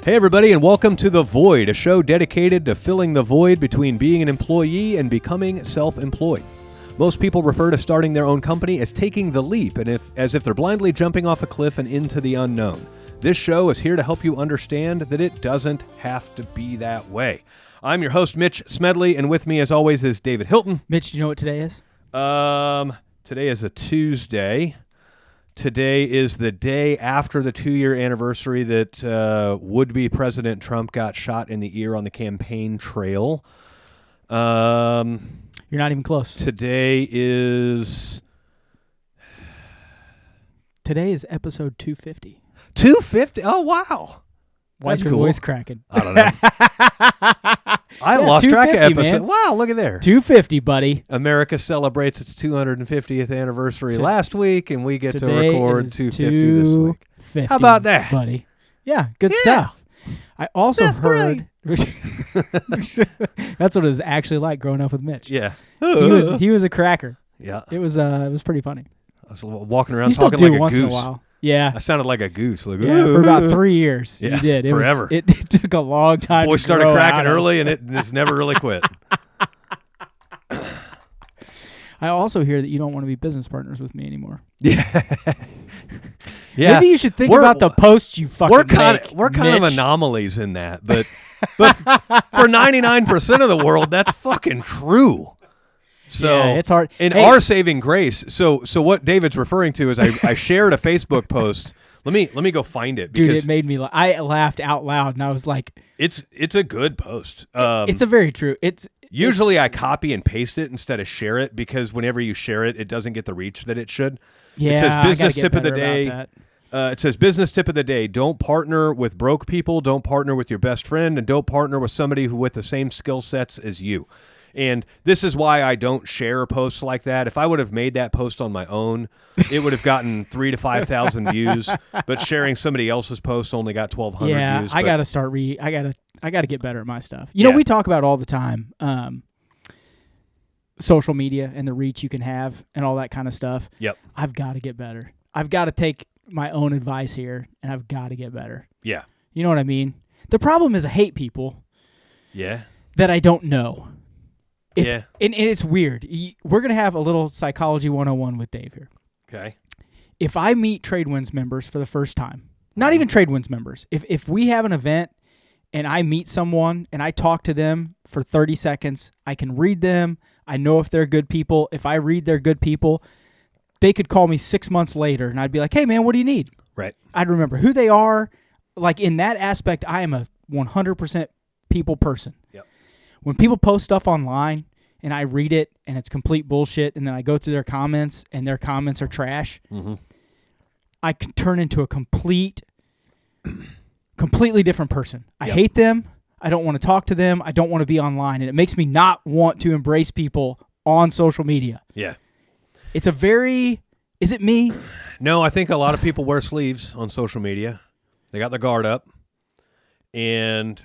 Hey everybody, and welcome to The Void, a show dedicated to filling the void between being an employee and becoming self-employed. Most people refer to starting their own company as taking the leap, and as if they're blindly jumping off a cliff and into the unknown. This show is here to help you understand that it doesn't have to be that way. I'm your host, Mitch Smedley, and with me, as always, is David Hilton. Mitch, do you know what today is? Today is a Tuesday. Today is the day after the 2-year anniversary that would-be President Trump got shot in the ear on the campaign trail. You're not even close. Today is episode 250. 250? Oh, wow. Why is your cool. voice cracking? I don't know. I lost track of episode. Man. Wow, look at there. 250, buddy. America celebrates its 250th anniversary last week, and we get to Today record 250 this week. 250, How about that? buddy? Yeah, good stuff. I also heard... That's what it was actually like growing up with Mitch. Yeah. He was a cracker. Yeah. It was pretty funny. I was walking around You still talking do like a once goose. in a while. Yeah. I sounded like a goose. Like, Yeah, for about 3 years. Yeah, you did. forever. It took a long time. Voice to started grow cracking out of. early, and it's never really quit. I also hear that you don't want to be business partners with me anymore. Yeah. Yeah. Maybe you should think about the posts you fucking we're kind make, of anomalies in that, but for 99% of the world, that's fucking true. So yeah, it's hard. In our saving grace, so what David's referring to is I shared a Facebook post. Let me go find it, because dude, it made me. I laughed out loud, and I was like, it's a good post. it's a very true. Usually I copy and paste it instead of share it, because whenever you share it, it doesn't get the reach that it should. Yeah, it says business I tip of the about day. that. It says business tip of the day: don't partner with broke people, don't partner with your best friend, and don't partner with somebody who with the same skill sets as you. And this is why I don't share posts like that. If I would have made that post on my own, it would have gotten 3,000 to 5,000 views. But sharing somebody else's post only got 1,200 views. Yeah, I gotta start. I gotta get better at my stuff. You know, we talk about all the time, social media and the reach you can have and all that kind of stuff. Yep. I've got to get better. I've got to take my own advice here, and I've got to get better. Yeah. You know what I mean? The problem is I hate people. Yeah. That I don't know. Yeah. And it's weird. We're going to have a little Psychology 101 with Dave here. Okay. If I meet TradeWinds members for the first time, not even TradeWinds members, if we have an event and I meet someone and I talk to them for 30 seconds, I can read them. I know if they're good people. If I read they're good people, they could call me 6 months later and I'd be like, hey, man, what do you need? Right. I'd remember who they are. Like, in that aspect, I am a 100% people person. Yep. When people post stuff online and I read it and it's complete bullshit, and then I go through their comments and their comments are trash, I can turn into a completely different person. I hate them. I don't want to talk to them. I don't want to be online. And it makes me not want to embrace people on social media. Yeah. It's a very... Is it me? No, I think a lot of people wear sleeves on social media. They got their guard up. And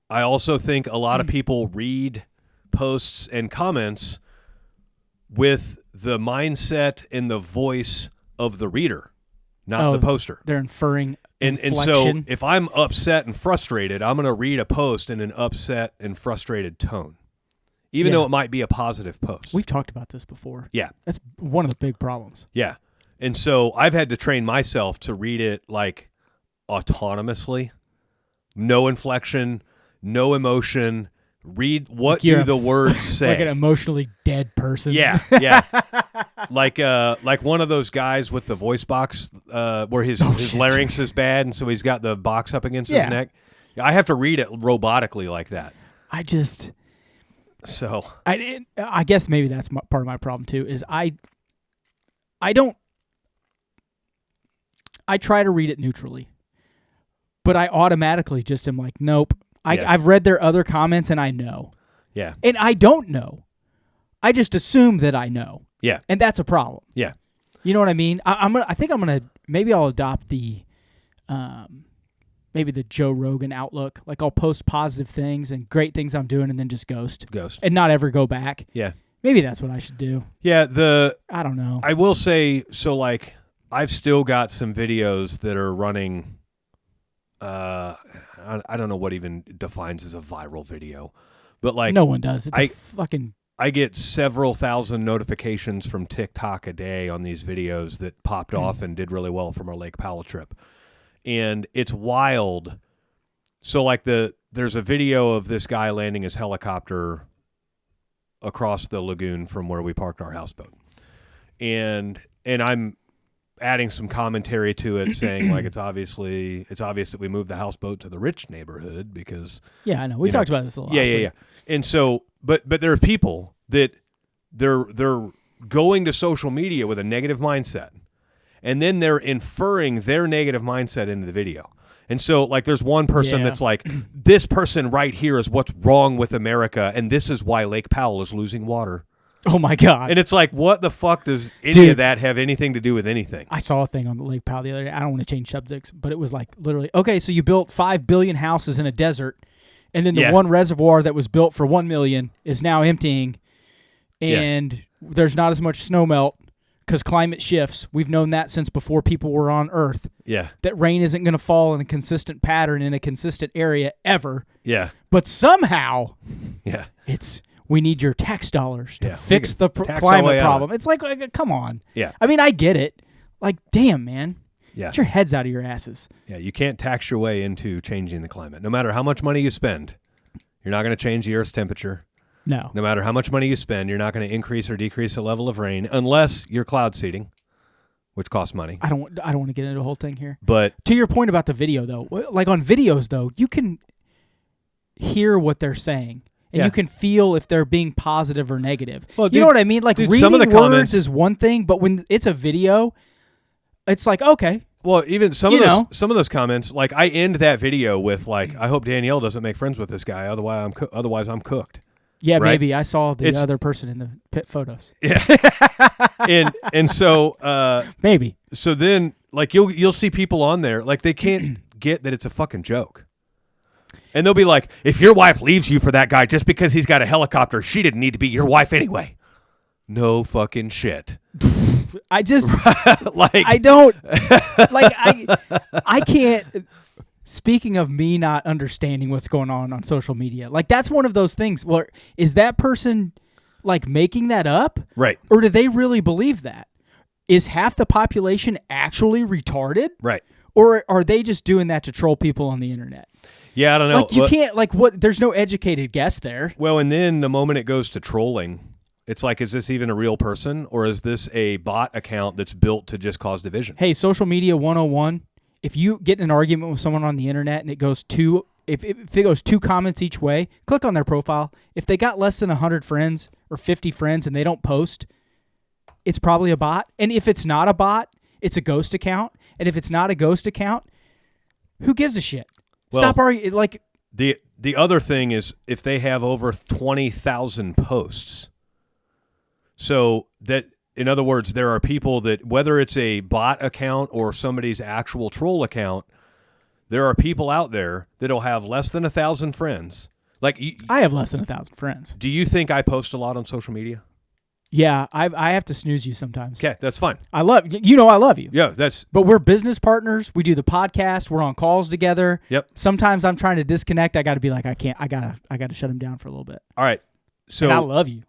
I also think a lot of people read posts and comments with the mindset and the voice of the reader, not the poster. They're inferring and so if I'm upset and frustrated, I'm going to read a post in an upset and frustrated tone, even though it might be a positive post. We've talked about this before. Yeah. That's one of the big problems. Yeah. And so I've had to train myself to read it like autonomously, no inflection, no emotion. Read what do the words say. Like an emotionally dead person. Yeah, yeah. like one of those guys with the voice box where his larynx is bad, and so he's got the box up against his neck. I have to read it robotically like that. I guess maybe that's part of my problem too. Is I try to read it neutrally, but I automatically just am like, nope. I've read their other comments and I know. Yeah. And I don't know. I just assume that I know. Yeah. And that's a problem. Yeah. You know what I mean? Maybe I'll adopt the Joe Rogan outlook. Like, I'll post positive things and great things I'm doing and then just ghost. And not ever go back. Yeah. Maybe that's what I should do. Yeah, I don't know. I will say, so like I've still got some videos that are running I don't know what even defines as a viral video, but like no one does. It's a fucking. I get several thousand notifications from TikTok a day on these videos that popped off and did really well from our Lake Powell trip. And it's wild. So like there's a video of this guy landing his helicopter across the lagoon from where we parked our houseboat. And I'm adding some commentary to it saying like it's obvious that we moved the houseboat to the rich neighborhood because I know. We talked about this a lot. Yeah. And so but there are people that they're going to social media with a negative mindset. And then they're inferring their negative mindset into the video. And so, like, there's one person that's like, this person right here is what's wrong with America, and this is why Lake Powell is losing water. Oh, my God. And it's like, what the fuck does any of that have anything to do with anything? I saw a thing on the Lake Powell the other day. I don't want to change subjects, but it was like, literally, okay, so you built 5 billion houses in a desert, and then the one reservoir that was built for 1 million is now emptying, and there's not as much snow melt. Because climate shifts. We've known that since before people were on Earth. Yeah. That rain isn't going to fall in a consistent pattern in a consistent area ever. Yeah. But somehow, we need your tax dollars to fix the climate problem. It's like, come on. Yeah. I mean, I get it. Like, damn, man. Yeah. Get your heads out of your asses. Yeah, you can't tax your way into changing the climate. No matter how much money you spend, you're not going to change the Earth's temperature. No. No matter how much money you spend, you're not going to increase or decrease the level of rain unless you're cloud seeding, which costs money. I don't want to get into the whole thing here. But to your point about the video, though, like on videos, though, you can hear what they're saying. And you can feel if they're being positive or negative. Well, you know what I mean? Like, reading some of the words is one thing, but when it's a video, it's like, okay. Well, even some of those comments, like I end that video with like, I hope Danielle doesn't make friends with this guy, otherwise I'm cooked. Yeah, right? Maybe. I saw the other person in the pit photos. Yeah. and so maybe. So then like you'll see people on there, like they can't get that it's a fucking joke. And they'll be like, if your wife leaves you for that guy just because he's got a helicopter, she didn't need to be your wife anyway. No fucking shit. I just like I don't like I can't. Speaking of me not understanding what's going on social media, like that's one of those things where is that person like making that up? Right. Or do they really believe that? Is half the population actually retarded? Right. Or are they just doing that to troll people on the internet? Yeah, I don't know. Like you can't like what there's no educated guess there. Well, and then the moment it goes to trolling, it's like, is this even a real person or is this a bot account that's built to just cause division? Hey, social media 101. If you get in an argument with someone on the internet and it goes if it goes 2 comments each way, click on their profile. If they got less than 100 friends or 50 friends and they don't post, it's probably a bot. And if it's not a bot, it's a ghost account. And if it's not a ghost account, who gives a shit? Stop arguing. Like the other thing is if they have over 20,000 posts, so that. In other words, there are people that, whether it's a bot account or somebody's actual troll account, there are people out there that'll have less than 1,000 friends. Like I have less than 1,000 friends. Do you think I post a lot on social media? Yeah, I have to snooze you sometimes. Okay, that's fine. I love you. Yeah, But we're business partners. We do the podcast. We're on calls together. Yep. Sometimes I'm trying to disconnect. I got to be like, I can't. I gotta shut him down for a little bit. All right. So and I love you.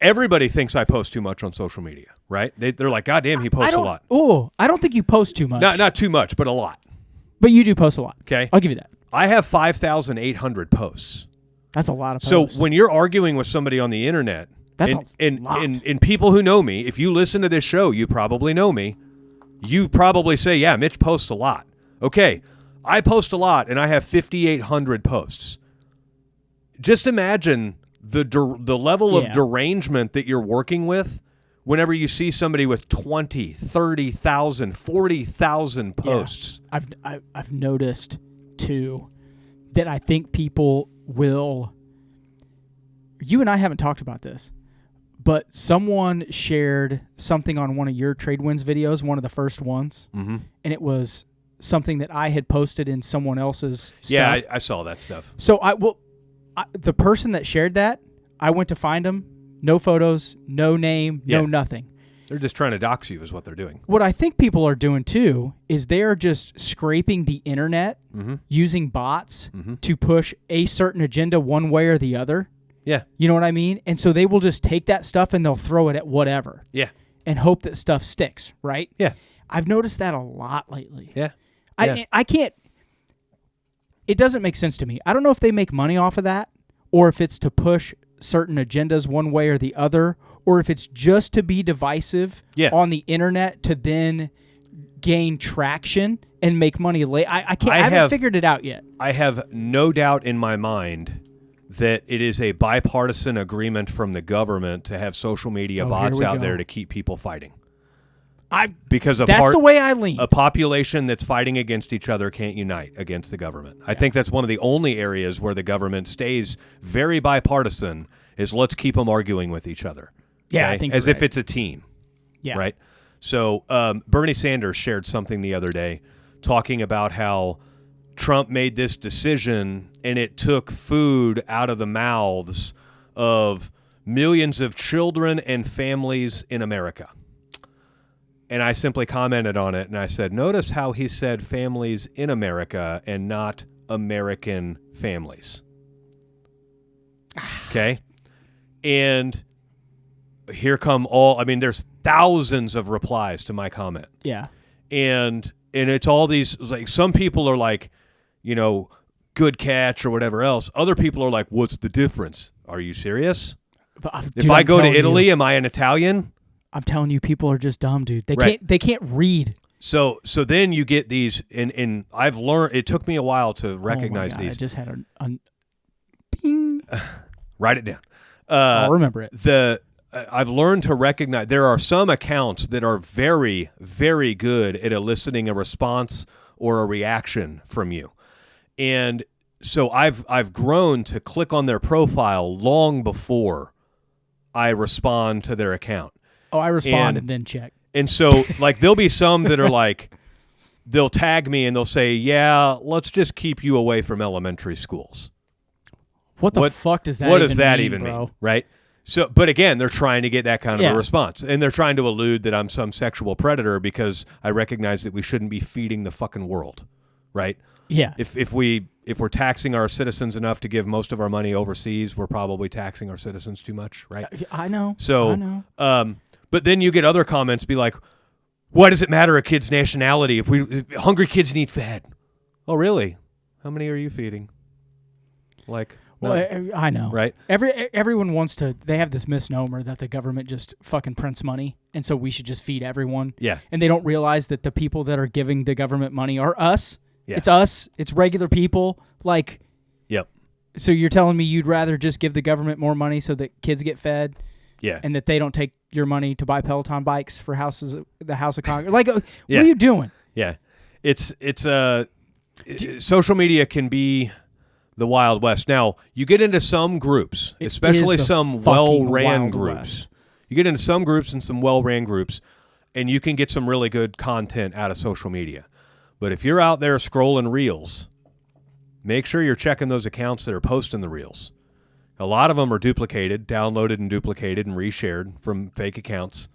Everybody thinks I post too much on social media, right? They're like, God damn, he posts a lot. Oh, I don't think you post too much. Not too much, but a lot. But you do post a lot. Okay. I'll give you that. I have 5,800 posts. That's a lot of posts. So when you're arguing with somebody on the internet, that's a lot. And people who know me, if you listen to this show, you probably know me. You probably say, yeah, Mitch posts a lot. Okay, I post a lot, and I have 5,800 posts. Just imagine the level of derangement that you're working with whenever you see somebody with 20, 30,000, 40,000 posts. Yeah. I've noticed too that I think people will. You and I haven't talked about this, but someone shared something on one of your Trade Winds videos, one of the first ones, and it was something that I had posted in someone else's stuff. Yeah, I saw that stuff. So the person that shared that, I went to find him. No photos, no name, no nothing. They're just trying to dox you is what they're doing. What I think people are doing too is they're just scraping the internet using bots to push a certain agenda one way or the other. Yeah. You know what I mean? And so they will just take that stuff and they'll throw it at whatever. Yeah. And hope that stuff sticks, right? Yeah. I've noticed that a lot lately. Yeah. I can't. It doesn't make sense to me. I don't know if they make money off of that or if it's to push certain agendas one way or the other, or if it's just to be divisive on the internet to then gain traction and make money late. I haven't figured it out yet. I have no doubt in my mind that it is a bipartisan agreement from the government to have social media bots out there to keep people fighting. That's the way I lean. A population that's fighting against each other can't unite against the government. I think that's one of the only areas where the government stays very bipartisan is let's keep them arguing with each other. Yeah, okay? I think as if it's a team. Yeah. Right? So Bernie Sanders shared something the other day talking about how Trump made this decision and it took food out of the mouths of millions of children and families in America. And I simply commented on it and I said, notice how he said families in America and not American families. Okay? And here come there's thousands of replies to my comment. Yeah. And it's all these, like, some people are like, good catch or whatever else. Other people are like, what's the difference? Are you serious? If I go to Italy, am I an Italian? I'm telling you, people are just dumb, dude. They can't read. So then you get these, and I've learned, it took me a while to recognize these. I just had a ping. Write it down. I'll remember it. I've learned to recognize, there are some accounts that are very, very good at eliciting a response or a reaction from you. And so I've grown to click on their profile long before I respond to their account. Oh, I respond and then check. And so, like, there'll be some that are like, they'll tag me and they'll say, yeah, let's just keep you away from elementary schools. What the fuck does that mean? What does does that mean, even bro? mean, right? So, but again, they're trying to get that kind of a response. And they're trying to allude that I'm some sexual predator because I recognize that we shouldn't be feeding the fucking world, right? Yeah. If we're taxing our citizens enough to give most of our money overseas, we're probably taxing our citizens too much, right? I know. So, I know. But then you get other comments be like, why does it matter a kid's nationality if hungry kids need fed? Oh, really? How many are you feeding? Like, well, I know. Right? Everyone wants to, they have this misnomer that the government just fucking prints money, and so we should just feed everyone. Yeah. And they don't realize that the people that are giving the government money are us. Yeah. It's us. It's regular people. Like, yep. So you're telling me you'd rather just give the government more money so that kids get fed? Yeah. And that they don't take your money to buy Peloton bikes for the House of Congress? Like, what are you doing? Yeah. Social media can be the Wild West. Now, you get into some groups, especially some well-ran groups. You get into some groups and some well-ran groups, and you can get some really good content out of social media. But if you're out there scrolling reels, make sure you're checking those accounts that are posting the reels. A lot of them are duplicated, downloaded and duplicated and reshared from fake accounts.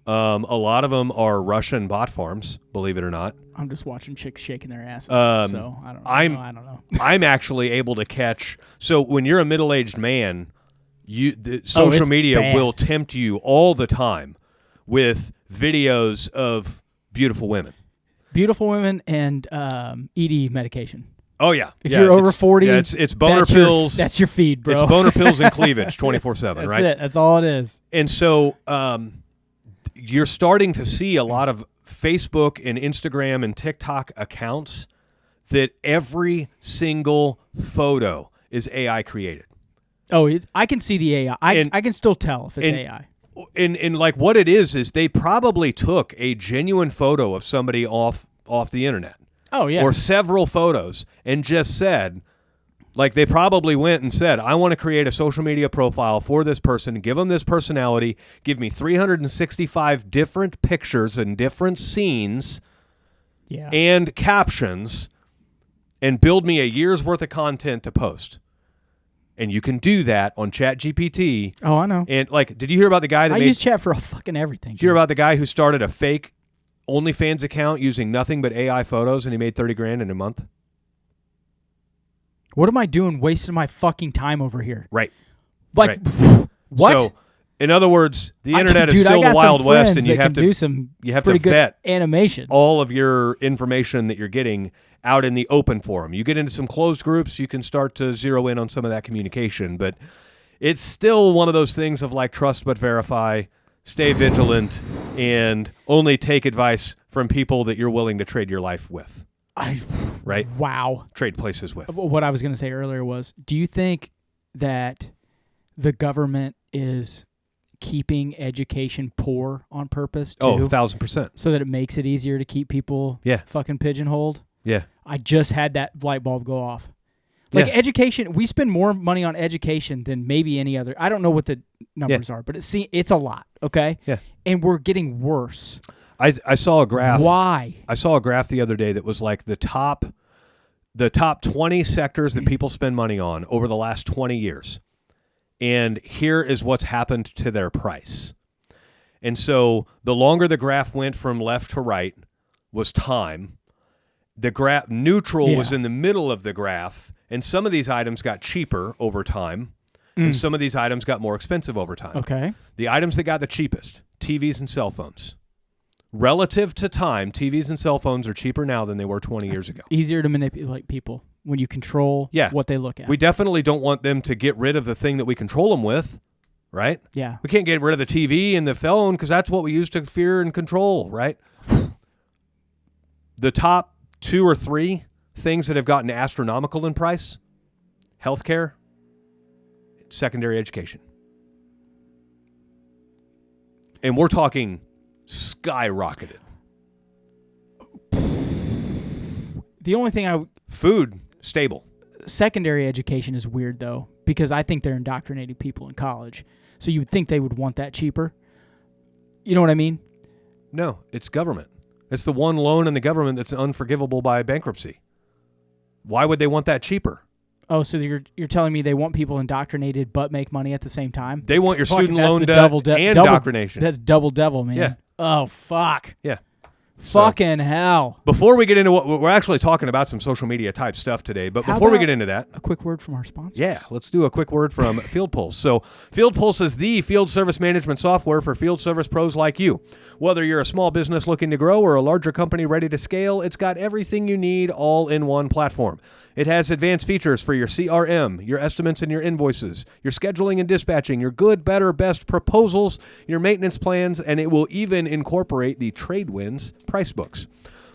A lot of them are Russian bot farms, believe it or not. I'm just watching chicks shaking their asses, so I don't know. I don't know. I'm actually able to catch. So when you're a middle-aged man, social media will tempt you all the time with videos of beautiful women. Beautiful women and ED medication. Oh, yeah. If you're over 40, it's boner pills. That's your feed, bro. It's boner pills and cleavage 24/7, right? That's it. That's all it is. And so you're starting to see a lot of Facebook and Instagram and TikTok accounts that every single photo is AI created. Oh, I can see the AI. I can still tell if it's AI. And like what it is they probably took a genuine photo of somebody off the internet. Oh, yeah. Or several photos and just said, like they probably went and said, I want to create a social media profile for this person, give them this personality, give me 365 different pictures and different scenes and captions, and build me a year's worth of content to post. And you can do that on ChatGPT. Oh, I know. And like, did you hear about the guy that I use chat for fucking everything. Did you hear about the guy who started a fake OnlyFans account using nothing but AI photos and he made $30,000 in a month? What am I doing wasting my fucking time over here? Right. Like, right. what? So, in other words, the internet is still the Wild West, and you have to do some pretty good vet animation. All of your information that you're getting out in the open forum. You get into some closed groups, you can start to zero in on some of that communication, but it's still one of those things of like trust but verify, stay vigilant, and only take advice from people that you're willing to trade your life with. Right? Wow. Trade places with. What I was going to say earlier was, do you think that the government is keeping education poor on purpose too? Oh, 1,000%. So that it makes it easier to keep people fucking pigeonholed? Yeah. I just had that light bulb go off. Like education, we spend more money on education than maybe any other. I don't know what the numbers are, but it's a lot, okay? Yeah. And we're getting worse. I saw a graph. Why? I saw a graph the other day that was like the top 20 sectors that people spend money on over the last 20 years. And here is what's happened to their price. And so the longer the graph went from left to right was time. The graph neutral was in the middle of the graph, and some of these items got cheaper over time, and some of these items got more expensive over time. Okay. The items that got the cheapest, TVs and cell phones. Relative to time, TVs and cell phones are cheaper now than they were 20 years ago. Easier to manipulate people when you control what they look at. We definitely don't want them to get rid of the thing that we control them with, right? Yeah. We can't get rid of the TV and the phone because that's what we use to fear and control, right? The top 2 or 3 things that have gotten astronomical in price: healthcare, secondary education. And we're talking skyrocketed. The only thing food, stable. Secondary education is weird, though, because I think they're indoctrinating people in college. So you would think they would want that cheaper. You know what I mean? No, it's government. It's the one loan in the government that's unforgivable by bankruptcy. Why would they want that cheaper? Oh, so you're telling me they want people indoctrinated but make money at the same time? They want your student loan debt and indoctrination. That's double devil, man. Yeah. Oh, fuck. Yeah. Fucking hell. Before we get into what we're actually talking about, some social media type stuff today, but before we get into that, a quick word from our sponsors. Yeah, let's do a quick word from FieldPulse. So FieldPulse is the field service management software for field service pros like you. Whether you're a small business looking to grow or a larger company ready to scale, it's got everything you need all in one platform. It has advanced features for your CRM, your estimates and your invoices, your scheduling and dispatching, your good, better, best proposals, your maintenance plans, and it will even incorporate the TradeWinds price books.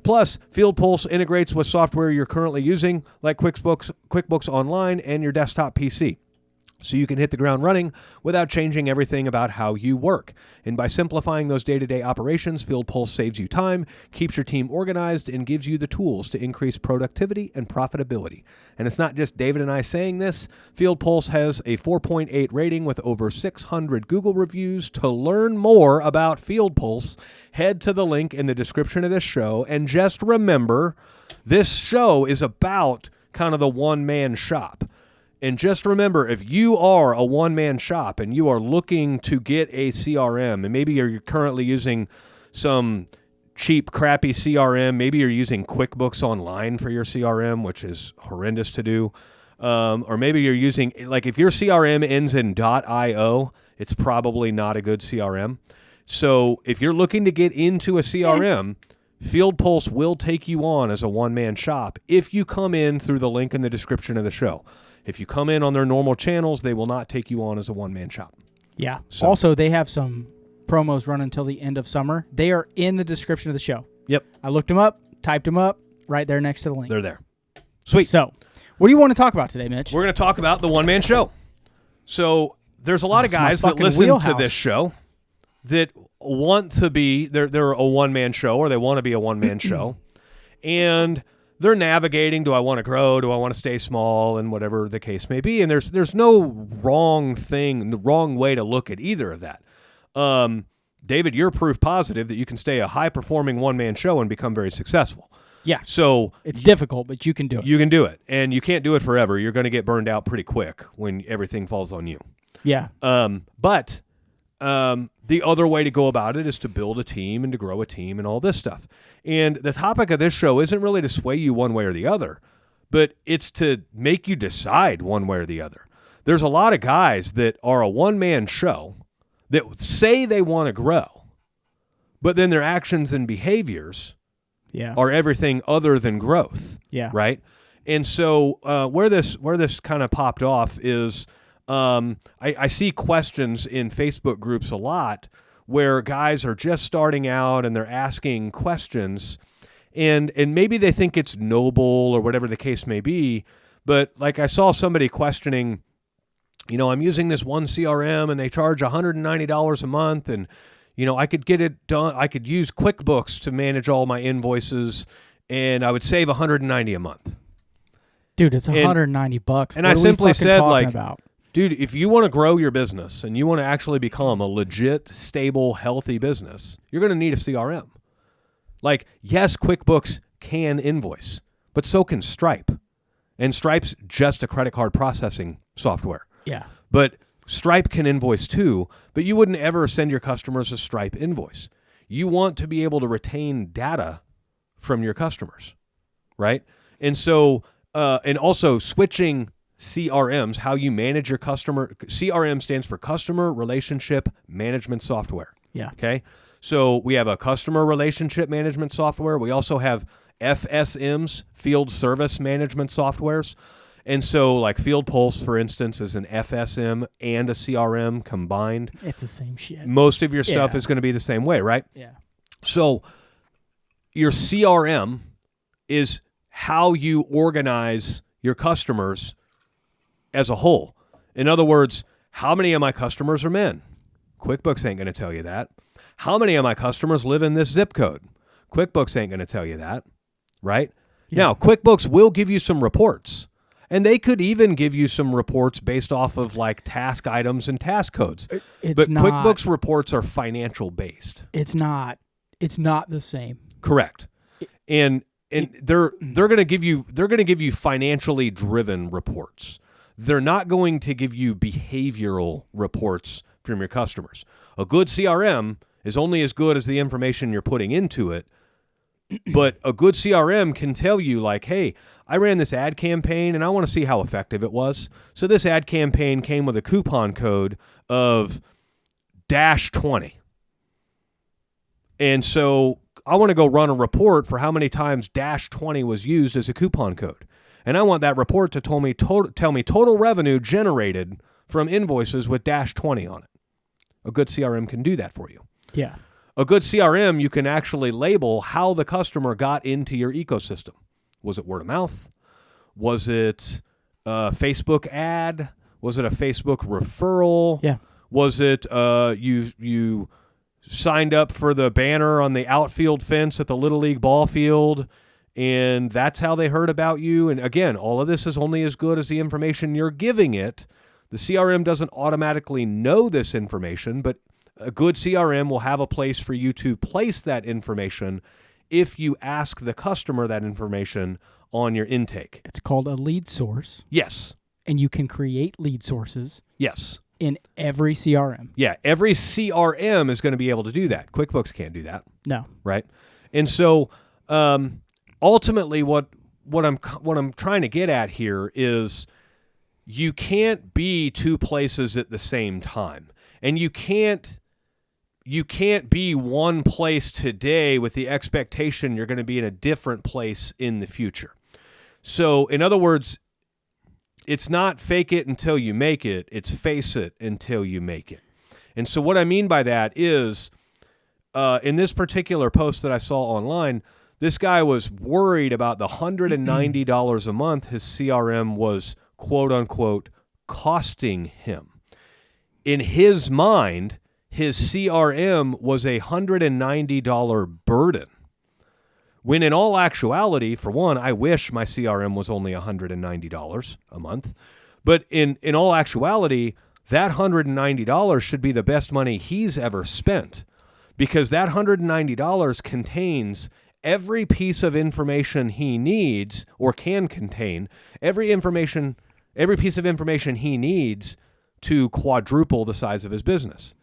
Plus, FieldPulse integrates with software you're currently using, like QuickBooks Online and your desktop PC. So you can hit the ground running without changing everything about how you work. And by simplifying those day-to-day operations, FieldPulse saves you time, keeps your team organized, and gives you the tools to increase productivity and profitability. And it's not just David and I saying this. FieldPulse has a 4.8 rating with over 600 Google reviews. To learn more about FieldPulse, head to the link in the description of this show. And just remember, this show is about kind of the one-man shop. And just remember, if you are a one-man shop and you are looking to get a CRM, and maybe you're currently using some cheap, crappy CRM, maybe you're using QuickBooks Online for your CRM, which is horrendous to do, or maybe you're using, like if your CRM ends in .io, it's probably not a good CRM. So if you're looking to get into a CRM, FieldPulse will take you on as a one-man shop if you come in through the link in the description of the show. If you come in on their normal channels, they will not take you on as a one-man shop. Yeah. So. Also, they have some promos run until the end of summer. They are in the description of the show. Yep. I looked them up, typed them up, right there next to the link. They're there. Sweet. So, what do you want to talk about today, Mitch? We're going to talk about the one-man show. So, there's a lot of guys that listen to this show that want to be, they're a one-man show, or they want to be a one-man show. And they're navigating, do I want to grow, do I want to stay small, and whatever the case may be. And there's no wrong way to look at either of that. David, you're proof positive that you can stay a high-performing one-man show and become very successful. Yeah. So it's difficult, but you can do it. You can do it, and you can't do it forever. You're going to get burned out pretty quick when everything falls on you. Yeah. But the other way to go about it is to build a team and to grow a team and all this stuff. And the topic of this show isn't really to sway you one way or the other, but it's to make you decide one way or the other. There's a lot of guys that are a one-man show that say they want to grow, but then their actions and behaviors are everything other than growth. Yeah. Right? And so where this kind of popped off is I see questions in Facebook groups a lot where guys are just starting out and they're asking questions and maybe they think it's noble or whatever the case may be, but like I saw somebody questioning, I'm using this one CRM and they charge $190 a month and I could get it done. I could use QuickBooks to manage all my invoices and I would save $190 a month. Dude, it's $190. And I simply said, about? Dude, if you want to grow your business and you want to actually become a legit, stable, healthy business, you're going to need a CRM. Like, yes, QuickBooks can invoice, but so can Stripe. And Stripe's just a credit card processing software. Yeah. But Stripe can invoice too, but you wouldn't ever send your customers a Stripe invoice. You want to be able to retain data from your customers, right? And so, and also switching CRMs, how you manage your customer. CRM stands for Customer Relationship Management Software. Yeah. Okay. So we have a customer relationship management software. We also have FSMs, field service management softwares. And so like FieldPulse, for instance, is an FSM and a CRM combined. It's the same shit. Most of your stuff is going to be the same way, right? Yeah. So your CRM is how you organize your customers as a whole. In other words, how many of my customers are men? QuickBooks ain't going to tell you that. How many of my customers live in this zip code? QuickBooks ain't going to tell you that, right? Yeah. Now, QuickBooks will give you some reports, and they could even give you some reports based off of like task items and task codes. QuickBooks reports are financial based. It's not the same. Correct. And they're going to give you financially driven reports. They're not going to give you behavioral reports from your customers. A good CRM is only as good as the information you're putting into it, but a good CRM can tell you like, hey, I ran this ad campaign and I want to see how effective it was. So this ad campaign came with a coupon code of -20. And so I want to go run a report for how many times -20 was used as a coupon code. And I want that report to tell me total revenue generated from invoices with -20 on it. A good CRM can do that for you. Yeah. A good CRM, you can actually label how the customer got into your ecosystem. Was it word of mouth? Was it a Facebook ad? Was it a Facebook referral? Yeah. Was it you signed up for the banner on the outfield fence at the Little League ball field, and that's how they heard about you? And again, all of this is only as good as the information you're giving it. The CRM doesn't automatically know this information, but a good CRM will have a place for you to place that information if you ask the customer that information on your intake. It's called a lead source. Yes. And you can create lead sources. Yes. In every CRM. Yeah, every CRM is going to be able to do that. QuickBooks can't do that. No. Right? And so ultimately what I'm trying to get at here is you can't be two places at the same time. And you can't be one place today with the expectation you're going to be in a different place in the future. So, in other words, it's not fake it until you make it. It's face it until you make it. And so what I mean by that is, in this particular post that I saw online, this guy was worried about the $190 a month his CRM was, quote unquote, costing him. In his mind, his CRM was a $190 burden. When in all actuality, for one, I wish my CRM was only $190 a month. But in all actuality, that $190 should be the best money he's ever spent, because that $190 contains every piece of information he needs or can contain, every piece of information he needs to quadruple the size of his business.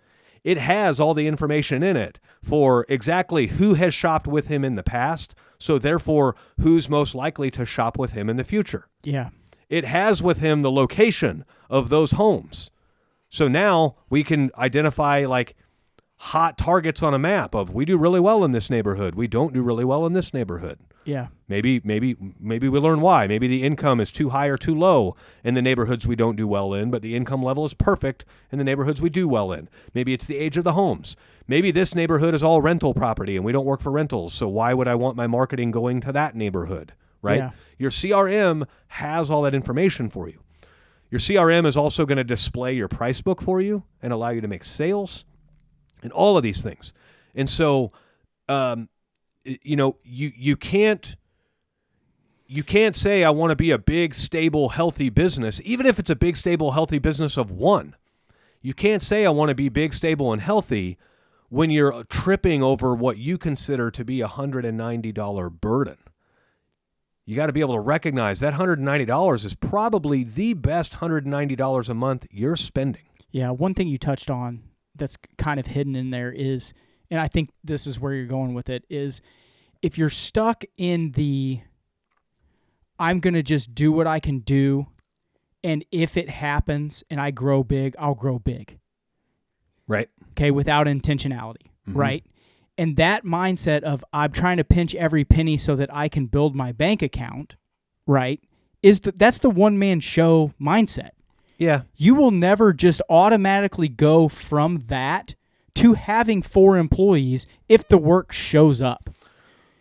It has all the information in it for exactly who has shopped with him in the past, so therefore who's most likely to shop with him in the future. Yeah. It has with him the location of those homes. So now we can identify like hot targets on a map of we do really well in this neighborhood. We don't do really well in this neighborhood. Yeah. Maybe we learn why. Maybe the income is too high or too low in the neighborhoods we don't do well in, but the income level is perfect in the neighborhoods we do well in. Maybe it's the age of the homes. Maybe this neighborhood is all rental property and we don't work for rentals, so why would I want my marketing going to that neighborhood, right? Yeah. Your CRM has all that information for you. Your CRM is also going to display your price book for you and allow you to make sales and all of these things. And so, you can't say I want to be a big, stable, healthy business, even if it's a big, stable, healthy business of one. You can't say I want to be big, stable, and healthy when you're tripping over what you consider to be a $190 burden. You got to be able to recognize that $190 is probably the best $190 a month you're spending. Yeah, one thing you touched on that's kind of hidden in there is, and I think this is where you're going with it, is if you're stuck in the I'm going to just do what I can do, and if it happens and I grow big, I'll grow big. Right. Okay, without intentionality, right? And that mindset of I'm trying to pinch every penny so that I can build my bank account, right, that's the one-man show mindset. Yeah. You will never just automatically go from that to having 4 employees if the work shows up.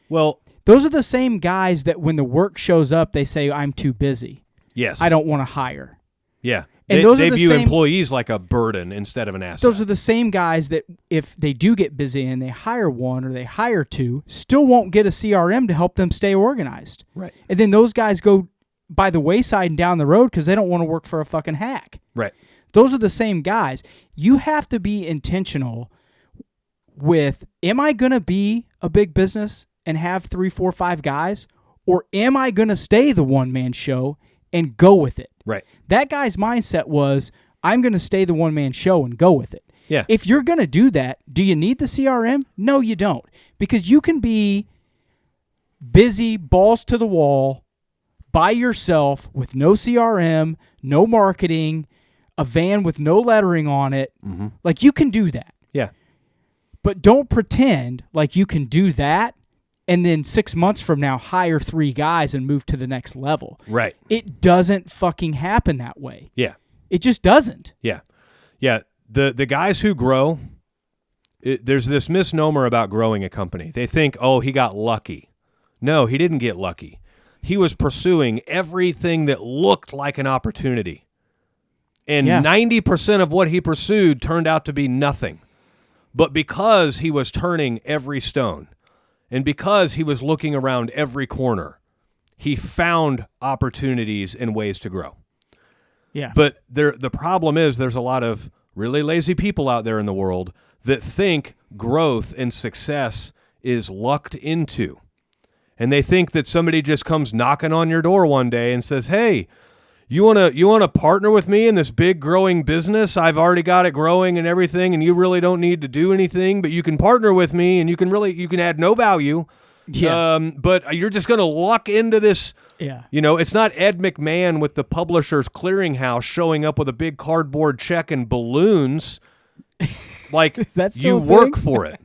Well, those are the same guys that when the work shows up, they say, I'm too busy. Yes. I don't want to hire. Yeah. And they view employees like a burden instead of an asset. Those are the same guys that if they do get busy and they hire 1 or they hire 2, still won't get a CRM to help them stay organized. Right. And then those guys go by the wayside and down the road because they don't want to work for a fucking hack. Right. Those are the same guys. You have to be intentional with, am I going to be a big business and have 3, 4, 5 guys? Or am I going to stay the one-man show and go with it? Right. That guy's mindset was, I'm going to stay the one-man show and go with it. Yeah. If you're going to do that, do you need the CRM? No, you don't. Because you can be busy, balls to the wall, by yourself with no CRM, no marketing, a van with no lettering on it. Mm-hmm. Like, you can do that. Yeah. But don't pretend like you can do that and then 6 months from now hire 3 guys and move to the next level. Right. It doesn't fucking happen that way. Yeah. It just doesn't. Yeah. Yeah. The guys who grow, there's this misnomer about growing a company. They think, oh, he got lucky. No, he didn't get lucky. He was pursuing everything that looked like an opportunity. And 90% of what he pursued turned out to be nothing. But because he was turning every stone and because he was looking around every corner, he found opportunities and ways to grow. Yeah. But the problem is there's a lot of really lazy people out there in the world that think growth and success is lucked into. And they think that somebody just comes knocking on your door one day and says, hey, you wanna partner with me in this big growing business? I've already got it growing and everything, and you really don't need to do anything, but you can partner with me and you can add no value. Yeah. But you're just going to luck into this. Yeah. It's not Ed McMahon with the Publishers Clearinghouse showing up with a big cardboard check and balloons. Like, Is that you still a work thing? for it.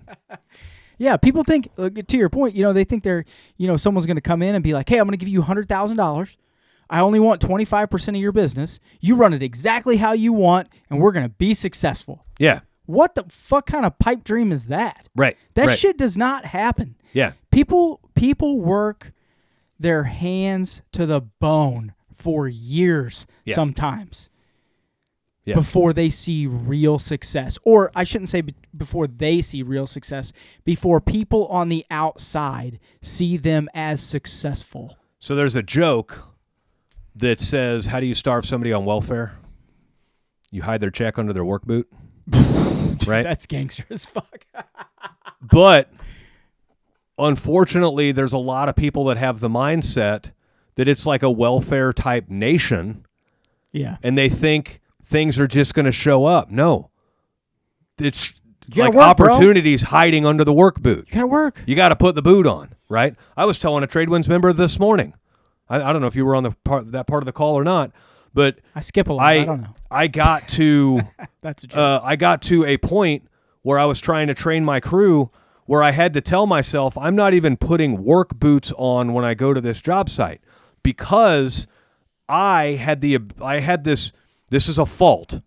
Yeah, people think, to your point, they think they're, someone's going to come in and be like, hey, I'm going to give you $100,000. I only want 25% of your business. You run it exactly how you want, and we're going to be successful. Yeah. What the fuck kind of pipe dream is that? Right. That shit does not happen. Yeah. People work their hands to the bone for years sometimes. Yeah. Before they see real success. Or I shouldn't say before they see real success, before people on the outside see them as successful. So there's a joke that says, how do you starve somebody on welfare? You hide their check under their work boot. Right? That's gangster as fuck. But unfortunately, there's a lot of people that have the mindset that it's like a welfare type nation. Yeah. And they think things are just going to show up. No. It's like work, opportunities hiding under the work boot. You got to work. You got to put the boot on, right? I was telling a TradeWinds member this morning. I don't know if you were on that part of the call or not, but I skip a lot. I don't know. I got to That's a joke. I got to a point where I was trying to train my crew where I had to tell myself I'm not even putting work boots on when I go to this job site because I had this is a fault.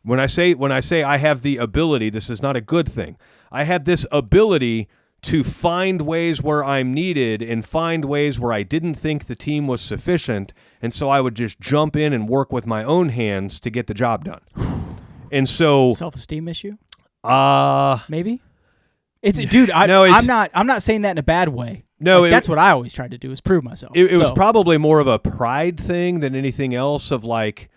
When I say I have the ability, this is not a good thing. I had this ability to find ways where I'm needed and find ways where I didn't think the team was sufficient, and so I would just jump in and work with my own hands to get the job done. And so self-esteem issue? Maybe. Dude, I'm not saying that in a bad way. No, that's what I always tried to do is prove myself. It was probably more of a pride thing than anything else of like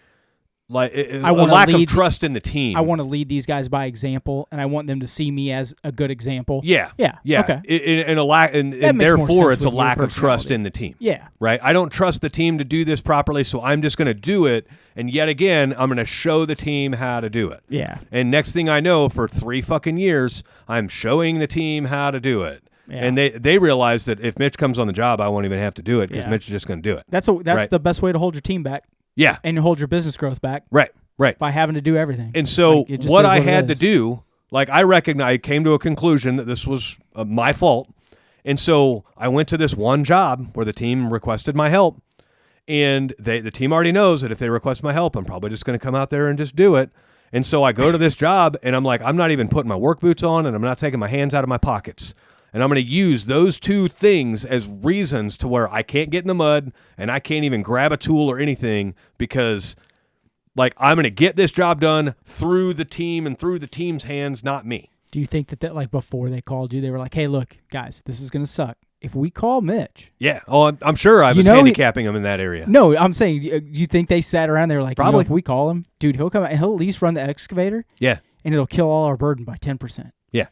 a lack of trust in the team. I want to lead these guys by example, and I want them to see me as a good example. Yeah. Okay. And therefore, it's a lack of trust in the team. Yeah. Right? I don't trust the team to do this properly, so I'm just going to do it, and yet again, I'm going to show the team how to do it. Yeah. And next thing I know, for 3 fucking years, I'm showing the team how to do it. Yeah. And they realize that if Mitch comes on the job, I won't even have to do it because Mitch is just going to do it. That's the best way to hold your team back. Yeah. And hold your business growth back. Right. By having to do everything. And so what I had to do, I came to a conclusion that this was my fault. And so I went to this one job where the team requested my help. And the team already knows that if they request my help, I'm probably just going to come out there and just do it. And so I go to this job and I'm like, I'm not even putting my work boots on and I'm not taking my hands out of my pockets. And I'm going to use those 2 things as reasons to where I can't get in the mud and I can't even grab a tool or anything because, I'm going to get this job done through the team and through the team's hands, not me. Do you think that before they called you, they were like, hey, look, guys, this is going to suck. If we call Mitch. Yeah. Oh, I'm sure I was handicapping him in that area. No, I'm saying, do you think they sat around, they were like, probably. If we call him, dude, he'll come out and he'll at least run the excavator. Yeah. And it'll kill all our burden by 10%. Yeah.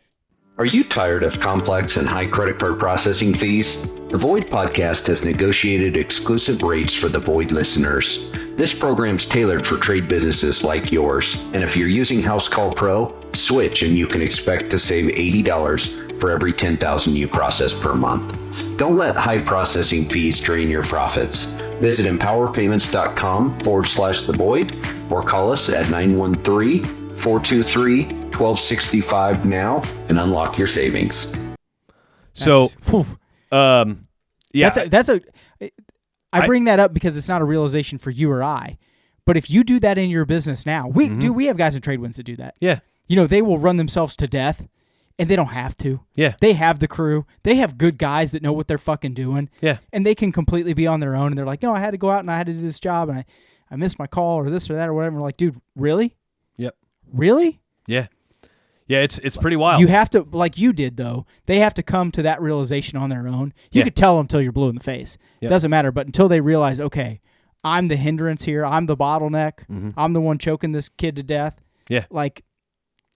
Are you tired of complex and high credit card processing fees? The Void Podcast has negotiated exclusive rates for the Void listeners. This program's tailored for trade businesses like yours. And if you're using House Call Pro, switch and you can expect to save $80 for every 10,000 you process per month. Don't let high processing fees drain your profits. Visit empowerpayments.com/the Void or call us at 913-423-1265 now and unlock your savings. I bring that up because it's not a realization for you or I. But if you do that in your business now, we have guys in TradeWinds that do that. Yeah. They will run themselves to death and they don't have to. Yeah. They have the crew. They have good guys that know what they're fucking doing. Yeah. And they can completely be on their own and they're like, no, I had to go out and I had to do this job and I missed my call or this or that or whatever. We're like, dude, really? Yep. Really? Yeah. Yeah, it's pretty wild. You have to, like you did, though, they have to come to that realization on their own. You could tell them until you're blue in the face. Yep. It doesn't matter, but until they realize, okay, I'm the hindrance here. I'm the bottleneck. Mm-hmm. I'm the one choking this kid to death. Yeah.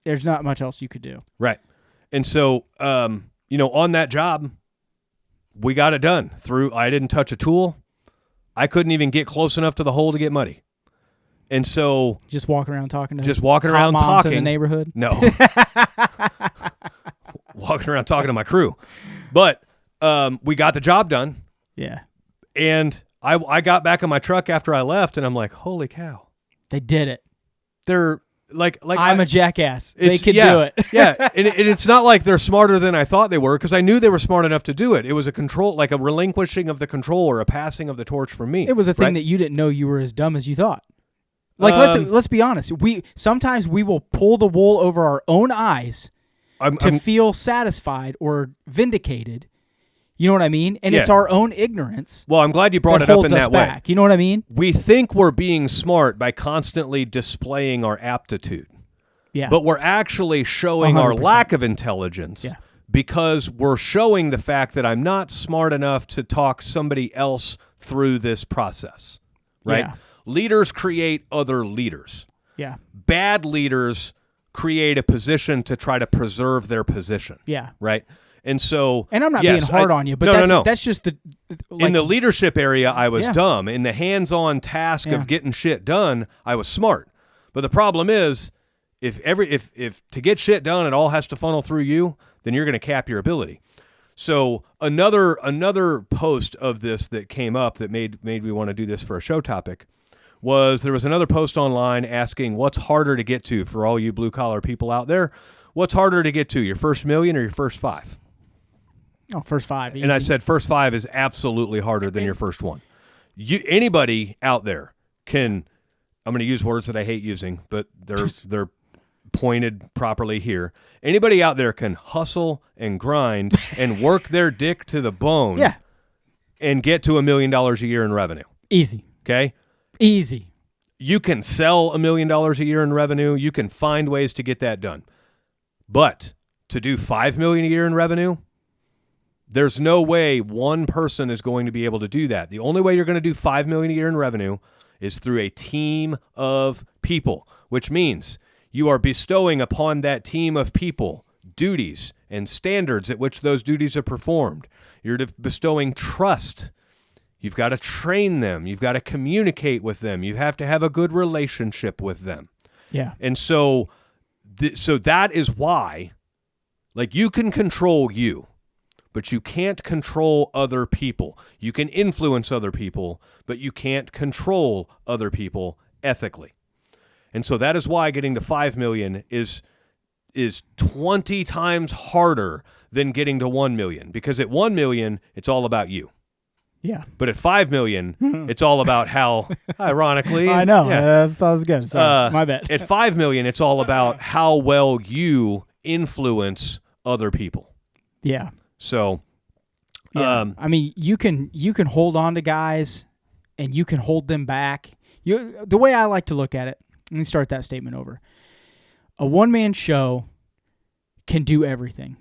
There's not much else you could do. Right. And so, on that job, we got it done. I didn't touch a tool. I couldn't even get close enough to the hole to get muddy. And so just walking around talking to moms in the neighborhood. No, walking around talking to my crew, but we got the job done. Yeah, and I got back in my truck after I left, and I'm like, holy cow, they did it. They're like I'm a jackass. They could do it. Yeah, and it's not like they're smarter than I thought they were because I knew they were smart enough to do it. It was a relinquishing of the control or a passing of the torch from me. It was a thing that you didn't know you were as dumb as you thought. Let's be honest. Sometimes we will pull the wool over our own eyes to feel satisfied or vindicated. You know what I mean? And it's our own ignorance. Well, I'm glad you brought it up in that way. Back. You know what I mean? We think we're being smart by constantly displaying our aptitude. Yeah. But we're actually showing 100%. our lack of intelligence because we're showing the fact that I'm not smart enough to talk somebody else through this process. Right? Yeah. Leaders create other leaders. Yeah. Bad leaders create a position to try to preserve their position. Yeah. Right? And so, and I'm not yes, being hard on you, but that's just the in the leadership area, I was dumb. In the hands-on task of getting shit done, I was smart. But the problem is, if to get shit done, it all has to funnel through you, then you're going to cap your ability. So another post of this that came up that made me want to do this for a show topic was there was another post online asking what's harder to get to for all you blue-collar people out there. What's harder to get to, your first million or your first 5? Oh, first 5. Easy. And I said first 5 is absolutely harder than your first one. Anybody out there can, I'm going to use words that I hate using, but they're pointed properly here. Anybody out there can hustle and grind and work their dick to the bone and get to $1 million a year in revenue. Easy. Okay? Easy. You can sell $1 million a year in revenue. You can find ways to get that done. But to do $5 million a year in revenue, there's no way one person is going to be able to do that. The only way you're going to do $5 million a year in revenue is through a team of people, which means you are bestowing upon that team of people duties and standards at which those duties are performed. You're bestowing trust. You've got to train them. You've got to communicate with them. You have to have a good relationship with them. Yeah. And so that is why, like, you can control you, but you can't control other people. You can influence other people, but you can't control other people ethically. And so that is why getting to 5 million is 20 times harder than getting to 1 million, because at 1 million, it's all about you. Yeah. But at 5 million, it's all about how, ironically. I know. Yeah. That was good. Sorry. My bad. At 5 million, it's all about how well you influence other people. Yeah. So, I mean, you can hold on to guys and you can hold them back. The way I like to look at it, let me start that statement over. A one-man show can do everything.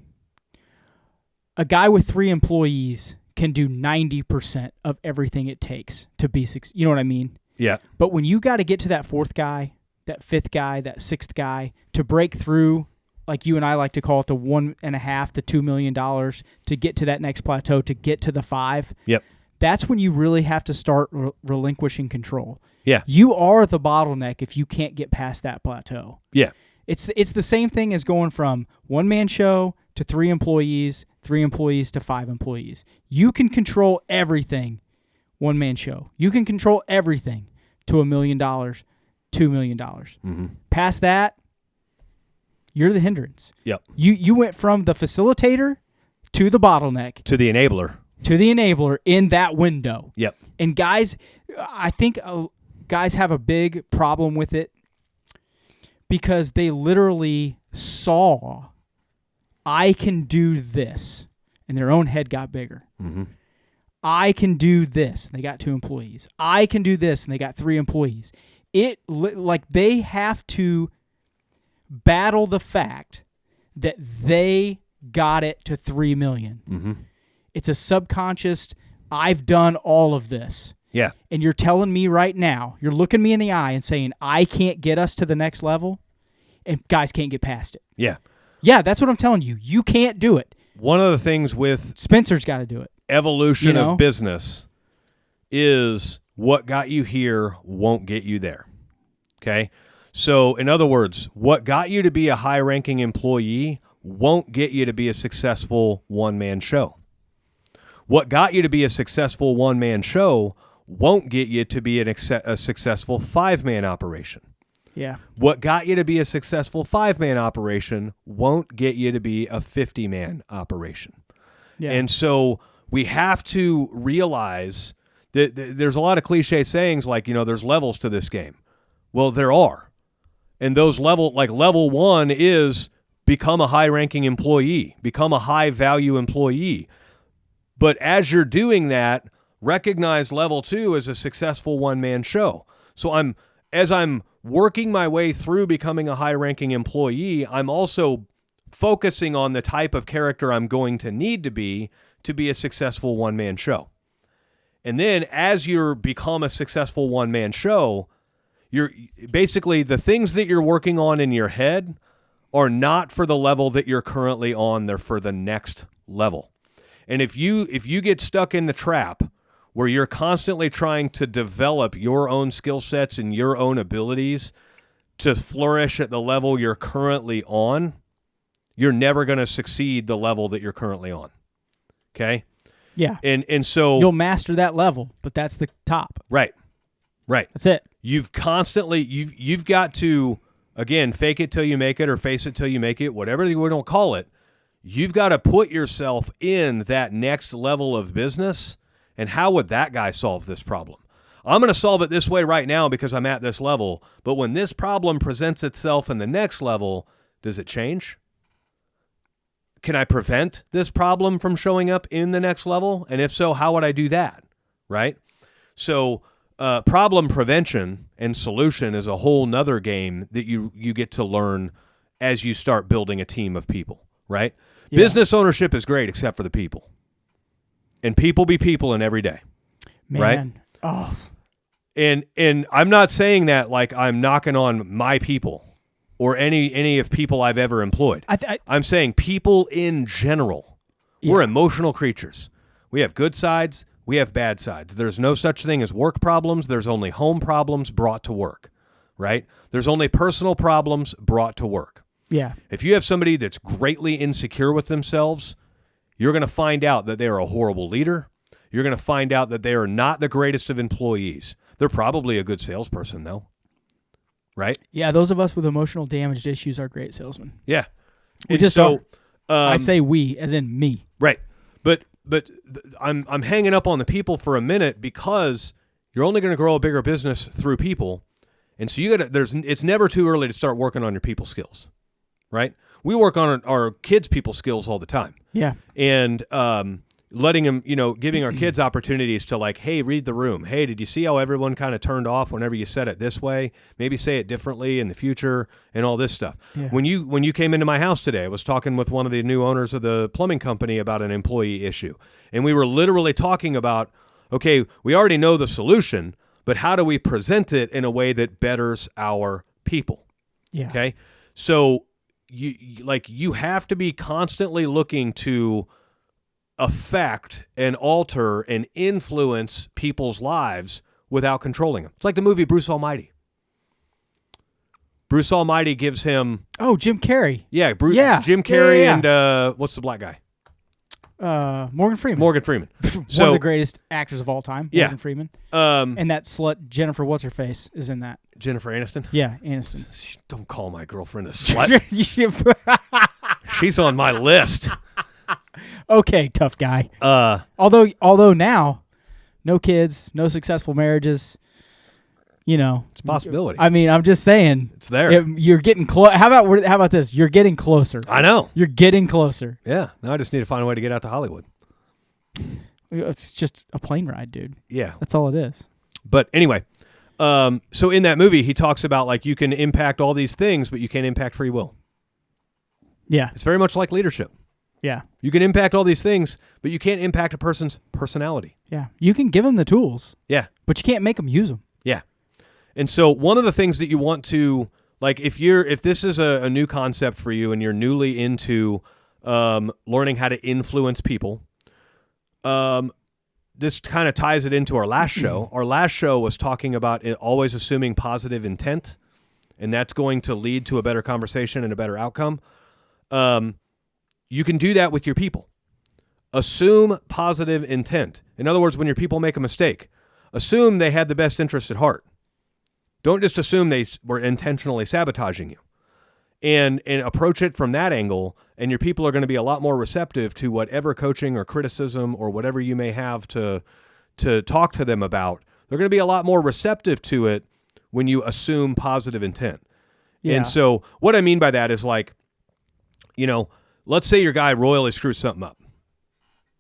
A guy with 3 employees can do 90% of everything it takes to be successful. You know what I mean? Yeah. But when you got to get to that 4th guy, that 5th guy, that 6th guy, to break through, like you and I like to call it, the $1.5 to $2 million to get to that next plateau, to get to the 5. Yep. That's when you really have to start relinquishing control. Yeah. You are the bottleneck if you can't get past that plateau. Yeah. It's the same thing as going from one-man show to 3 employees, 3 employees to 5 employees. You can control everything, one-man show. You can control everything to $1 million, $2 million. Mm-hmm. Past that, you're the hindrance. Yep. You went from the facilitator to the bottleneck. To the enabler. To the enabler in that window. Yep. And guys, I think guys have a big problem with it because they literally saw, I can do this, and their own head got bigger. Mm-hmm. I can do this, and they got 2 employees. I can do this, and they got 3 employees. They have to battle the fact that they got it to 3 million. Mm-hmm. It's a subconscious, I've done all of this. Yeah. And you're telling me right now, you're looking me in the eye and saying, I can't get us to the next level, and guys can't get past it. Yeah. Yeah, that's what I'm telling you. You can't do it. One of the things with Spencer's got to do it. Evolution of business is what got you here won't get you there. Okay? So, in other words, what got you to be a high-ranking employee won't get you to be a successful one-man show. What got you to be a successful one-man show won't get you to be a successful 5-man operation. Yeah. What got you to be a successful 5-man operation won't get you to be a 50-man operation. Yeah. And so we have to realize that there's a lot of cliche sayings like, there's levels to this game. Well, there are. And those level 1 is become a high-ranking employee, become a high-value employee. But as you're doing that, recognize level 2 as a successful one-man show. So as I'm working my way through becoming a high-ranking employee, I'm also focusing on the type of character I'm going to need to be a successful one-man show. And then as you become a successful one-man show, you're basically, the things that you're working on in your head are not for the level that you're currently on. They're for the next level. And if you get stuck in the trap where you're constantly trying to develop your own skill sets and your own abilities to flourish at the level you're currently on, you're never going to succeed the level that you're currently on. Okay? Yeah. And so you'll master that level, but that's the top. Right. That's it. You've got to, again, fake it till you make it or face it till you make it, whatever you want to call it. You've got to put yourself in that next level of business. And how would that guy solve this problem? I'm going to solve it this way right now because I'm at this level. But when this problem presents itself in the next level, does it change? Can I prevent this problem from showing up in the next level? And if so, how would I do that? Right? So problem prevention and solution is a whole nother game that you get to learn as you start building a team of people, right? Yeah. Business ownership is great except for the people. And people be people in every day. Man. Right? Oh. And I'm not saying that like I'm knocking on my people or any of people I've ever employed. I'm saying people in general. Yeah. We're emotional creatures. We have good sides. We have bad sides. There's no such thing as work problems. There's only home problems brought to work, right? There's only personal problems brought to work. Yeah. If you have somebody that's greatly insecure with themselves, you're going to find out that they are a horrible leader. You're going to find out that they are not the greatest of employees. They're probably a good salesperson, though, right? Yeah, those of us with emotional damaged issues are great salesmen. Yeah. We just are. I say we, as in me. Right. But I'm hanging up on the people for a minute because you're only going to grow a bigger business through people. And so it's never too early to start working on your people skills, right? We work on our kids' people skills all the time. Yeah. And letting them, giving our kids opportunities to like, hey, read the room. Hey, did you see how everyone kind of turned off whenever you said it this way? Maybe say it differently in the future and all this stuff. Yeah. When you came into my house today, I was talking with one of the new owners of the plumbing company about an employee issue. And we were literally talking about, okay, we already know the solution, but how do we present it in a way that betters our people? Yeah. Okay. So you have to be constantly looking to affect and alter and influence people's lives without controlling them. It's like the movie Bruce Almighty. Bruce Almighty gives him... Oh, Jim Carrey. Yeah, Jim Carrey and what's the black guy? Morgan Freeman. Morgan Freeman. One of the greatest actors of all time, Morgan Freeman. And that slut, Jennifer What's-Her-Face, is in that. Jennifer Aniston? Yeah, Aniston. Don't call my girlfriend a slut. She's on my list. Okay, tough guy. Although now, no kids, no successful marriages, it's a possibility. I mean, I'm just saying, it's there. You're getting close. How about this? You're getting closer. I know. You're getting closer. Yeah. Now I just need to find a way to get out to Hollywood. It's just a plane ride, dude. Yeah. That's all it is. But anyway, so in that movie, he talks about like you can impact all these things, but you can't impact free will. Yeah. It's very much like leadership. Yeah. You can impact all these things, but you can't impact a person's personality. Yeah. You can give them the tools. Yeah. But you can't make them use them. Yeah. And so one of the things that you want to, like if this is a new concept for you and you're newly into learning how to influence people, this kind of ties it into our last show. Our last show was talking about always assuming positive intent, and that's going to lead to a better conversation and a better outcome. You can do that with your people. Assume positive intent. In other words, when your people make a mistake, assume they had the best interest at heart. Don't just assume they were intentionally sabotaging you. And approach it from that angle, and your people are going to be a lot more receptive to whatever coaching or criticism or whatever you may have to talk to them about. They're going to be a lot more receptive to it when you assume positive intent. Yeah. And so what I mean by that is like, let's say your guy royally screws something up.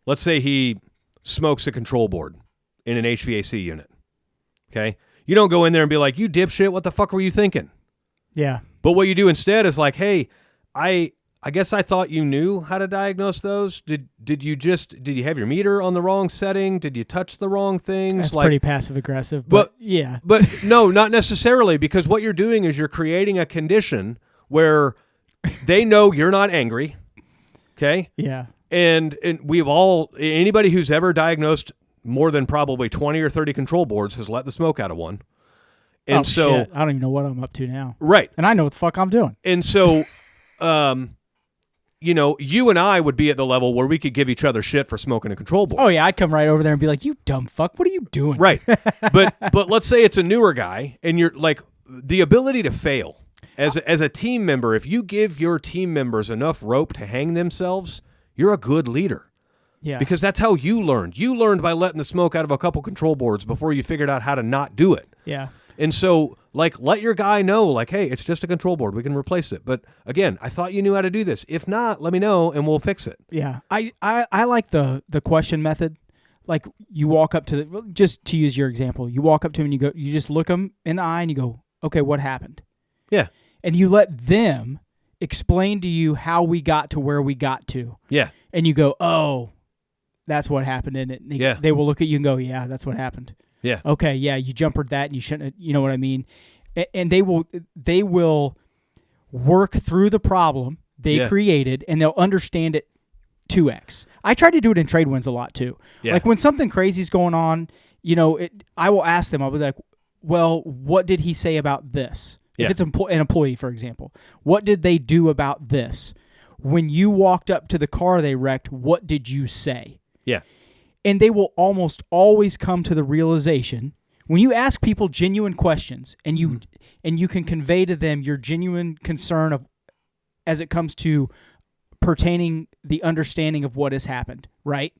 Let's say he smokes a control board in an HVAC unit. Okay? You don't go in there and be like, you dipshit, what the fuck were you thinking? Yeah. But what you do instead is like, hey, I guess I thought you knew how to diagnose those. Did you have your meter on the wrong setting? Did you touch the wrong things? That's pretty passive aggressive, but yeah. But no, not necessarily, because what you're doing is you're creating a condition where they know you're not angry. Okay? Yeah. And we've all, anybody who's ever diagnosed more than probably 20 or 30 control boards has let the smoke out of one. And shit. I don't even know what I'm up to now. Right. And I know what the fuck I'm doing. And so, you know, you and I would be at the level where we could give each other shit for smoking a control board. Oh, yeah. I'd come right over there and be like, you dumb fuck. What are you doing? Right. But let's say it's a newer guy and you're like, the ability to fail as a team member, if you give your team members enough rope to hang themselves, you're a good leader. Yeah. Because that's how you learned. You learned by letting the smoke out of a couple control boards before you figured out how to not do it. Yeah. And so, like, let your guy know, like, hey, it's just a control board. We can replace it. But, again, I thought you knew how to do this. If not, let me know, and we'll fix it. Yeah. I like the question method. Like, you walk up to just to use your example, you walk up to him and you just look him in the eye and you go, okay, what happened? Yeah. And you let them explain to you how we got to where we got to. Yeah. And you go, oh, that's what happened in it. They will look at you and go, yeah, that's what happened. Yeah. Okay, yeah, you jumpered that and you shouldn't, you know what I mean? And they will work through the problem they created and they'll understand it 2x. I try to do it in trade wins a lot too. Yeah. Like when something crazy is going on, you know, I will ask them, I'll be like, well, what did he say about this? Yeah. If it's an employee, for example, what did they do about this? When you walked up to the car they wrecked, what did you say? Yeah. And they will almost always come to the realization when you ask people genuine questions and you can convey to them your genuine concern of as it comes to pertaining the understanding of what has happened, right?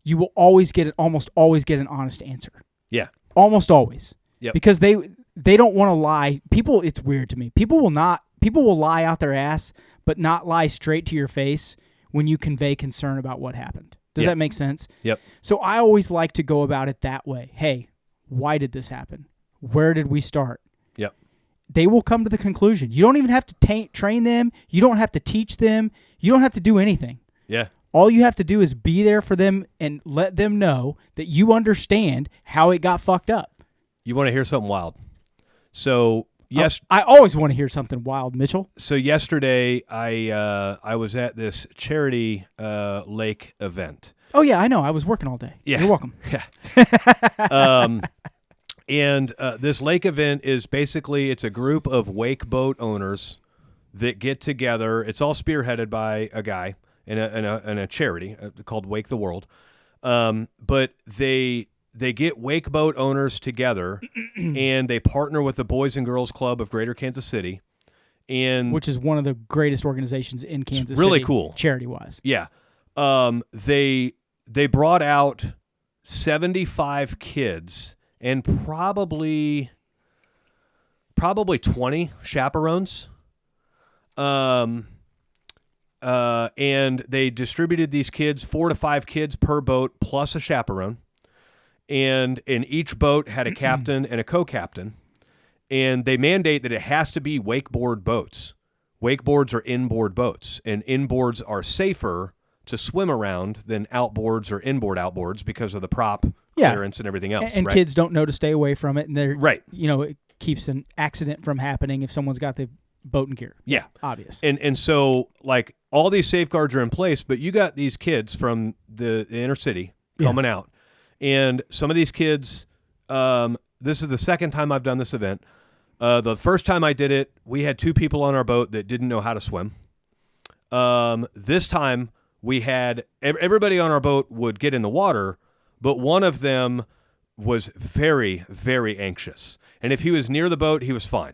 You will almost always get an honest answer. Yeah. Almost always. Yep. Because they don't want to lie. People, it's weird to me. People will lie out their ass, but not lie straight to your face when you convey concern about what happened. Does that make sense? Yep. So I always like to go about it that way. Hey, why did this happen? Where did we start? Yep. They will come to the conclusion. You don't even have to train them. You don't have to teach them. You don't have to do anything. Yeah. All you have to do is be there for them and let them know that you understand how it got fucked up. You want to hear something wild? So I always want to hear something wild, Mitchell. So yesterday, I was at this charity lake event. Oh yeah, I know. I was working all day. Yeah. You're welcome. Yeah. And this lake event is basically it's a group of wake boat owners that get together. It's all spearheaded by a guy in a charity called Wake the World. But they get wake boat owners together and they partner with the Boys and Girls Club of Greater Kansas City. Which is one of the greatest organizations in Kansas City. Really cool. Charity-wise. Yeah. They brought out 75 kids and probably 20 chaperones. And they distributed these kids, 4 to 5 kids per boat plus a chaperone. And in each boat had a captain and a co-captain. And they mandate that it has to be wakeboard boats. Wakeboards are inboard boats, and inboards are safer to swim around than outboards or inboard outboards because of the prop clearance and everything else. And right? kids don't know to stay away from it, and they're right. You know, it keeps an accident from happening if someone's got the boat and gear. Yeah, obvious. And so like all these safeguards are in place, but you got these kids from the inner city coming out. And some of these kids, this is the second time I've done this event. The first time I did it, we had 2 people on our boat that didn't know how to swim. This time we had everybody on our boat would get in the water, but one of them was very, very anxious. And if he was near the boat, he was fine.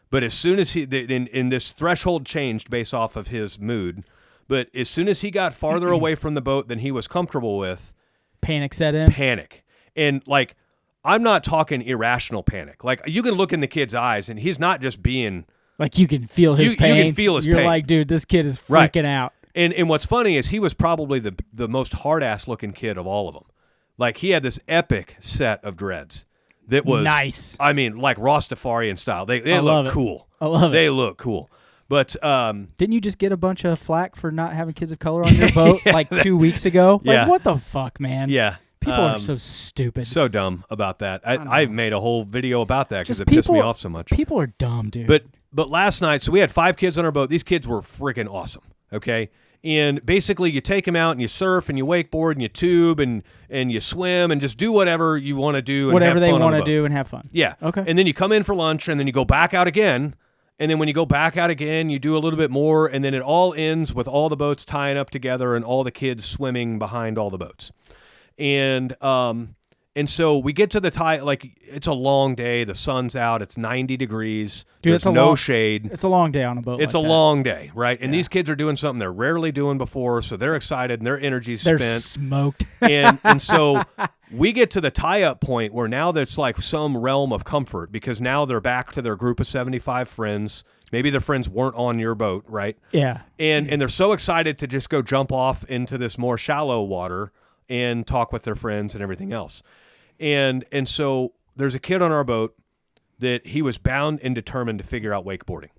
But as soon as in this threshold changed based off of his mood, but as soon as he got farther away from the boat than he was comfortable with, panic set in. Panic. And like, I'm not talking irrational panic. Like, you can look in the kid's eyes and he's not just being like, you can feel his pain. You can feel his pain. You're like, dude, this kid is freaking out. And what's funny is he was probably the most hard-ass looking kid of all of them. Like, he had this epic set of dreads that was nice. I mean, like Rastafarian style. They look cool. I love it. They look cool. But didn't you just get a bunch of flack for not having kids of color on your boat 2 weeks ago? Like, what the fuck, man? Yeah. People are so stupid. So dumb about that. I made a whole video about that because it pissed me off so much. People are dumb, dude. But last night, so we had 5 kids on our boat. These kids were freaking awesome, okay? And basically, you take them out and you surf and you wakeboard and you tube and you swim and just do whatever you want to do. And whatever have they fun on want the to boat. do and have fun. Yeah. Okay. And then you come in for lunch and then you go back out again. And then when you go back out again, you do a little bit more. And then it all ends with all the boats tying up together and all the kids swimming behind all the boats. And so we get to the tie, like it's a long day. The sun's out. It's 90 degrees. Dude, There's no shade. It's a long day on a boat. It's like a that. long day, right? And these kids are doing something they're rarely doing before, so they're excited and their energy's They're spent. smoked. and so we get to the tie-up point where now there's like some realm of comfort because now they're back to their group of 75 friends. Maybe their friends weren't on your boat, right? Yeah. And they're so excited to just go jump off into this more shallow water and talk with their friends and everything else. And so there's a kid on our boat that he was bound and determined to figure out wakeboarding.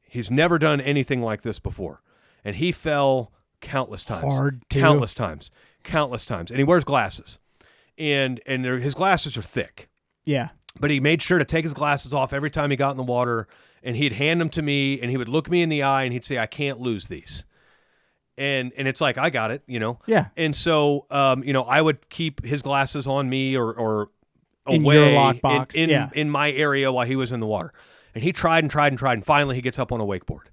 He's never done anything like this before. And he fell countless times. Hard, too. Countless times. And he wears glasses. And his glasses are thick. Yeah. But he made sure to take his glasses off every time he got in the water, and he'd hand them to me, and he would look me in the eye, and he'd say, I can't lose these. And it's like, I got it, you know? Yeah. And so, I would keep his glasses on me or In away your lockbox. in my area while he was in the water. And he tried, and finally he gets up on a wakeboard.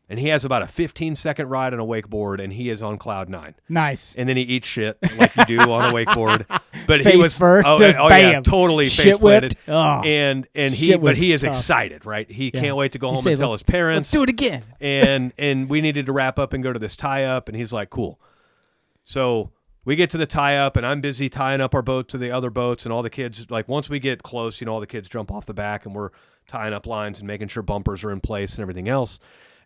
And he has about a 15-second ride on a wakeboard, and he is on cloud 9. Nice. And then he eats shit like you do on a wakeboard. But Face he was first, oh just yeah, bam. totally Shit face planted. whipped. Oh. And Shit but he whipped is stuff. excited, right? He Yeah. can't wait to go You home say, and tell "Let's- his parents. Let's do it again. And we needed to wrap up and go to this tie up, and he's like, cool. So we get to the tie up, and I'm busy tying up our boat to the other boats, and all the kids, like once we get close, all the kids jump off the back, and we're tying up lines and making sure bumpers are in place and everything else.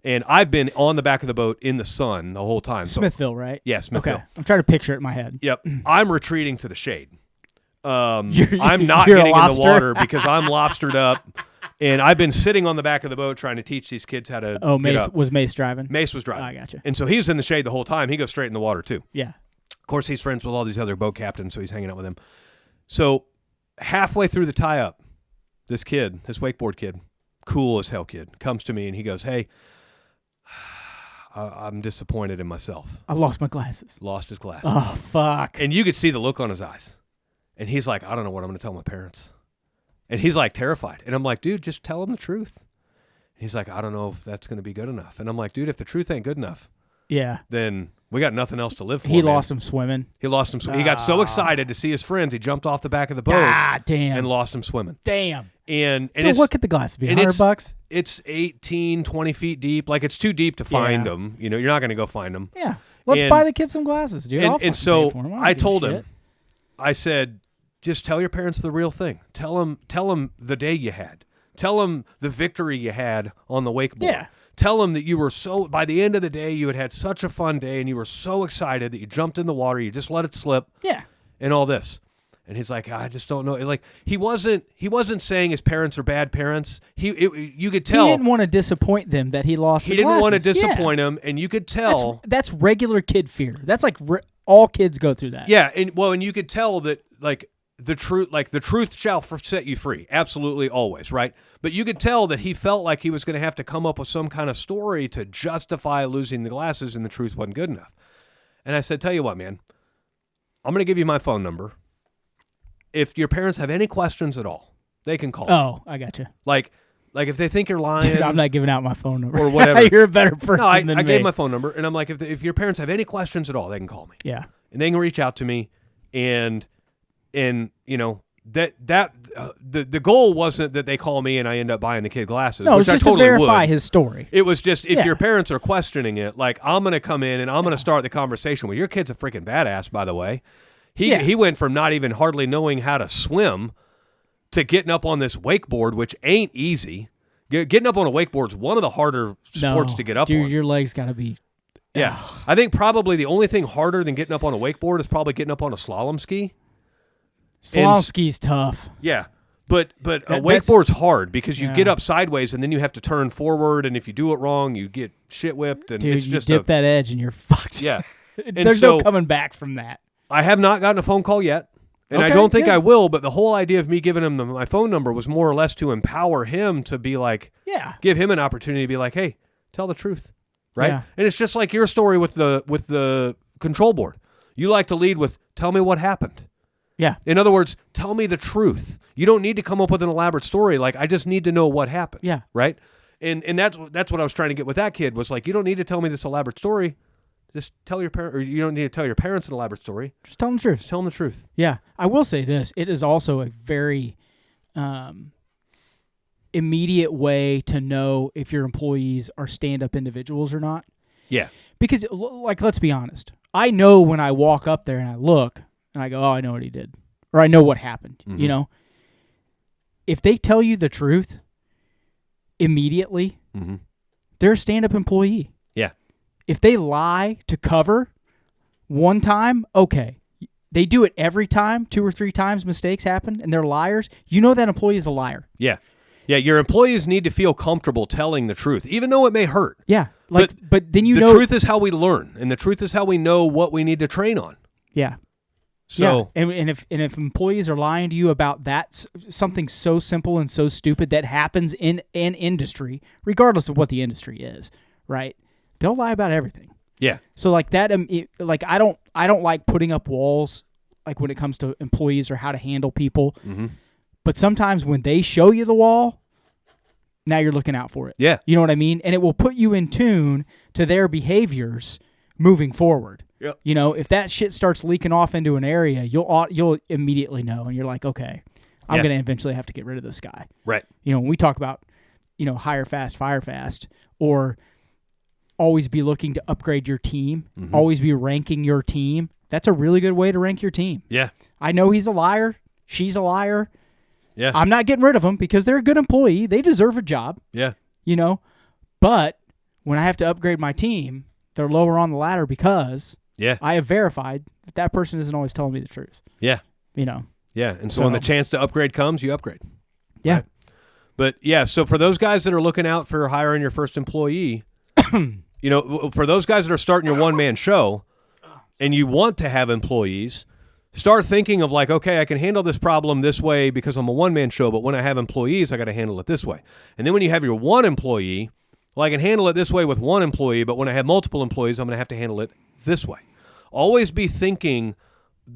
And I've been on the back of the boat in the sun the whole time. Smithville, right? Yeah, Smithville. Okay. I'm trying to picture it in my head. Yep. I'm retreating to the shade. I'm You're not a getting in the lobster? water because I'm lobstered up. And I've been sitting on the back of the boat trying to teach these kids how to get Mace up. was Mace driving? Mace was driving. Oh, I gotcha. And so he was in the shade the whole time. He goes straight in the water too. Yeah. Of course, he's friends with all these other boat captains, so he's hanging out with them. So halfway through the tie-up, this wakeboard kid, cool as hell kid, comes to me and he goes, hey, I'm disappointed in myself. I lost my glasses. Lost his glasses. Oh, fuck. And you could see the look on his eyes. And he's like, I don't know what I'm going to tell my parents. And he's like terrified. And I'm like, dude, just tell them the truth. And he's like, I don't know if that's going to be good enough. And I'm like, dude, if the truth ain't good enough, Yeah. then we got nothing else to live for. He man. lost him swimming. He lost him. He got so excited to see his friends. He jumped off the back of the boat Ah, damn. and lost him swimming. Damn. And Dude, it's, what could the glasses be? and $100? It's 18, 20 feet deep. Like it's too deep to find Yeah. them. You're not going to go find them. Yeah. Let's And- buy the kid some glasses, dude. I'll fucking And so pay for 'em. don't I give a told shit. him, I said, just tell your parents the real thing. Tell them the day you had. Tell them the victory you had on the wakeboard. Yeah. Tell them that you were by the end of the day, you had such a fun day and you were so excited that you jumped in the water, you just let it slip. Yeah. And all this. And he's like, I just don't know. Like he wasn't saying his parents are bad parents. You could tell He didn't want to disappoint them that he lost he the didn't want to glasses. Yeah. disappoint him, and you could tell. That's regular kid fear. That's like all kids go through that. Yeah, and you could tell that the truth shall set you free. Absolutely, always, right? But you could tell that he felt like he was going to have to come up with some kind of story to justify losing the glasses, and the truth wasn't good enough. And I said, tell you what, man, I'm going to give you my phone number. If your parents have any questions at all, they can call me. Oh, I got you. Like if they think you're lying. Dude, I'm not giving out my phone number. Or whatever. You're a better person No, I than me. gave my phone number, and I'm like, if your parents have any questions at all, they can call me. Yeah. And they can reach out to me, and the goal wasn't that they call me and I end up buying the kid glasses. No, which it's just I totally to verify would. his story. It was just if Yeah. your parents are questioning it, like I'm going to come in and I'm going to start the conversation with your kid's a freaking badass, by the way. He went from not even hardly knowing how to swim to getting up on this wakeboard, which ain't easy. Getting up on a wakeboard is one of the harder sports to get up dude, on. your legs got to be. Yeah. I think probably the only thing harder than getting up on a wakeboard is probably getting up on a slalom ski. Slalom ski's tough. Yeah. But a That's- wakeboard's hard because you Yeah. get up sideways and then you have to turn forward, and if you do it wrong, you get shit whipped, and Dude, it's you just dip that edge and you're fucked. Yeah. And There's so no coming back from that. I have not gotten a phone call yet. And I Okay, don't think good. I will, but the whole idea of me giving him my phone number was more or less to empower him to be like, Yeah. give him an opportunity to be like, hey, tell the truth. right? Yeah. And it's just like your story with the control board. You like to lead with, tell me what happened. Yeah. In other words, tell me the truth. You don't need to come up with an elaborate story. Like, I just need to know what happened. Yeah. Right? And that's what I was trying to get with that kid, was like, you don't need to tell me this elaborate story. Just tell your parent, or you don't need to tell your parents an elaborate story. Just tell them the truth. Just tell them the truth. Yeah. I will say this. It is also a very immediate way to know if your employees are stand-up individuals or not. Yeah. Because, like, let's be honest. I know when I walk up there and I look and I go, oh, I know what he did. Or I know what happened. Mm-hmm. You know? If they tell you the truth immediately, Mm-hmm. they're a stand-up employee. Yeah. If they lie to cover one time, okay. They do it every time, 2 or 3 times mistakes happen, and they're liars. You know that employee is a liar. Yeah. Yeah, your employees need to feel comfortable telling the truth, even though it may hurt. Yeah. Like, but then the truth is how we learn, and the truth is how we know what we need to train on. Yeah. So, yeah. And if employees are lying to you about that, something so simple and so stupid that happens in an industry, regardless of what the industry is, right? They'll lie about everything. yeah. So like that, like I don't like putting up walls, like when it comes to employees or how to handle people. Mm-hmm. But sometimes when they show you the wall, now you're looking out for it. Yeah. You know what I mean? And it will put you in tune to their behaviors moving forward. Yep. You know, if that shit starts leaking off into an area, you'll immediately know, and you're like, okay, I'm Yeah. going to eventually have to get rid of this guy. Right. You know, when we talk about, hire fast, fire fast, or always be looking to upgrade your team, Mm-hmm. always be ranking your team, that's a really good way to rank your team. Yeah. I know he's a liar. She's a liar. Yeah. I'm not getting rid of them because they're a good employee. They deserve a job, Yeah. But when I have to upgrade my team, they're lower on the ladder because Yeah. I have verified that person isn't always telling me the truth. Yeah. Yeah. And so when the chance to upgrade comes, you upgrade. Yeah. Right? But yeah, so for those guys that are looking out for hiring your first employee, for those guys that are starting your one-man show and you want to have employees, start thinking of like, okay, I can handle this problem this way because I'm a one-man show, but when I have employees, I got to handle it this way. And then when you have your one employee, well, I can handle it this way with one employee, but when I have multiple employees, I'm going to have to handle it this way. Always be thinking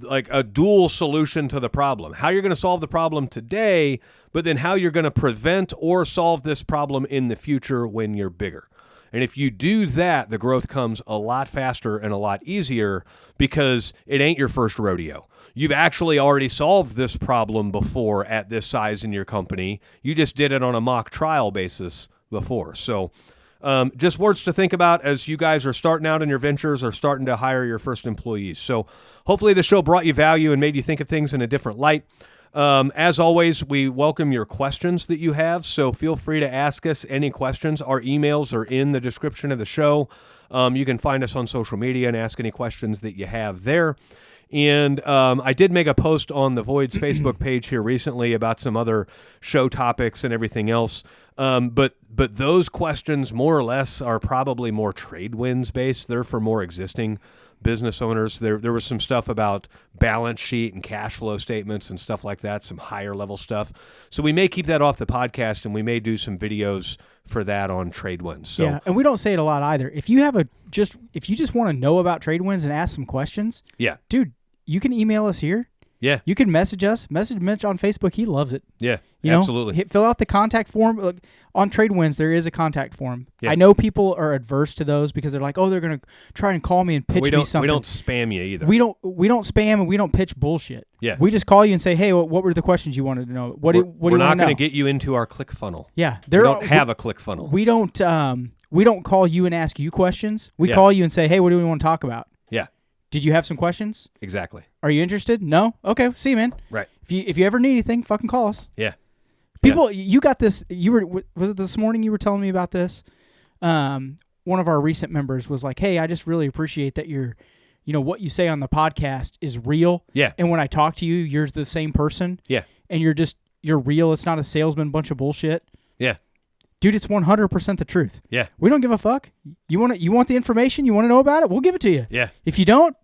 like a dual solution to the problem. How you're going to solve the problem today, but then how you're going to prevent or solve this problem in the future when you're bigger. And if you do that, the growth comes a lot faster and a lot easier because it ain't your first rodeo. You've actually already solved this problem before at this size in your company. You just did it on a mock trial basis before. So just words to think about as you guys are starting out in your ventures or starting to hire your first employees. So hopefully the show brought you value and made you think of things in a different light. As always, we welcome your questions that you have, so feel free to ask us any questions. Our emails are in the description of the show. You can find us on social media and ask any questions that you have there. And I did make a post on the Void's Facebook page here recently about some other show topics and everything else. But those questions more or less are probably more trade winds based. They're for more existing business owners. There was some stuff about balance sheet and cash flow statements and stuff like that, some higher level stuff. So we may keep that off the podcast and we may do some videos for that on trade winds. So, yeah, and we don't say it a lot either. If you just want to know about trade winds and ask some questions, yeah, dude, you can email us here. Yeah. You can message us. Message Mitch on Facebook. He loves it. Yeah, absolutely. Fill out the contact form. Look, on TradeWinds, there is a contact form. Yeah. I know people are adverse to those because they're like, oh, they're going to try and call me and pitch me something. We don't spam you either. We don't spam and we don't pitch bullshit. Yeah. We just call you and say, hey, what were the questions you wanted to know? What do you want to know? We're not going to get you into our click funnel. Yeah. We don't have a click funnel. We don't call you and ask you questions. We call you and say, hey, what do we want to talk about? Yeah. Did you have some questions? Exactly. Are you interested? No? Okay, see you, man. Right. If you ever need anything, fucking call us. Yeah. People, you got this. Was it this morning you were telling me about this? One of our recent members was like, hey, I just really appreciate that what you say on the podcast is real. Yeah. And when I talk to you, you're the same person. Yeah. And you're real. It's not a salesman bunch of bullshit. Yeah. Dude, it's 100% the truth. Yeah. We don't give a fuck. You want the information? You want to know about it? We'll give it to you. Yeah. If you don't,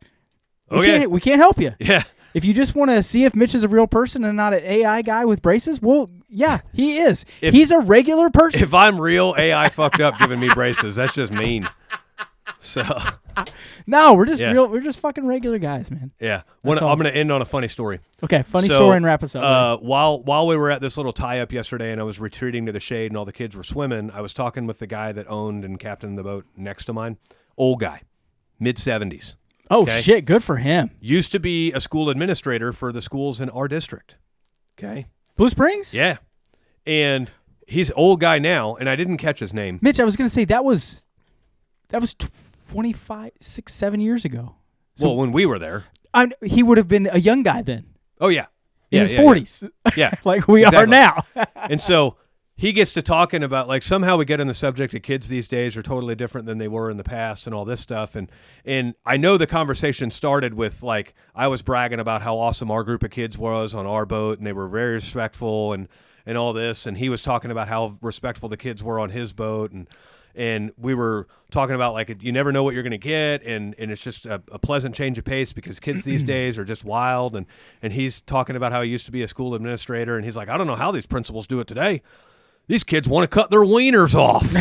we can't help you. Yeah. If you just want to see if Mitch is a real person and not an AI guy with braces, well, yeah, he is. He's a regular person. If I'm real, AI fucked up giving me braces. That's just mean. So No, we're just Yeah. we're just fucking regular guys, man. yeah, That's all. I'm going to end on a funny story. Okay, funny So, story and wrap us up. While we were at this little tie-up yesterday and I was retreating to the shade and all the kids were swimming, I was talking with the guy that owned and captained the boat next to mine. Old guy, mid-70s. Oh, okay. shit, good for him. Used to be a school administrator for the schools in our district. Okay. Blue Springs? Yeah. And he's an old guy now, and I didn't catch his name. Mitch, I was going to say that was 25, 6, 7 years ago. So Well, when we were there. he would have been a young guy then. Oh, yeah. In his 40s. Yeah. Like we are Exactly. now. And so he gets to talking about, like, somehow we get on the subject of kids these days are totally different than they were in the past and all this stuff. And I know the conversation started with, like, I was bragging about how awesome our group of kids was on our boat, and they were very respectful and all this. And he was talking about how respectful the kids were on his boat. And we were talking about, like, you never know what you're going to get, and it's just a pleasant change of pace because kids these days are just wild. And he's talking about how he used to be a school administrator, and he's like, I don't know how these principals do it today. These kids want to cut their wieners off.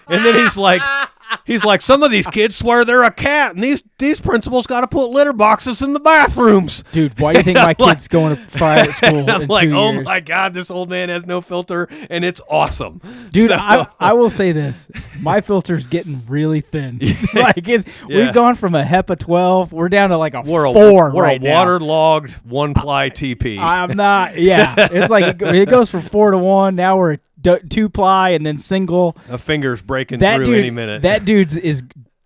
And then he's like, some of these kids swear they're a cat, and these principals got to put litter boxes in the bathrooms. Dude, why do you think my kid's going to private school I'm in like, 2 oh years? my God, this old man has no filter, and it's awesome. Dude, So- I will say this. My filter's getting really thin. Like Yeah. We've gone from a HEPA 12, we're down to like a we're 4 we're right a now. waterlogged one-ply TP. I'm not, yeah. It's like it goes from 4 to 1. Now we're 2-ply and then single. A finger's breaking That through dude, any minute. That dude's is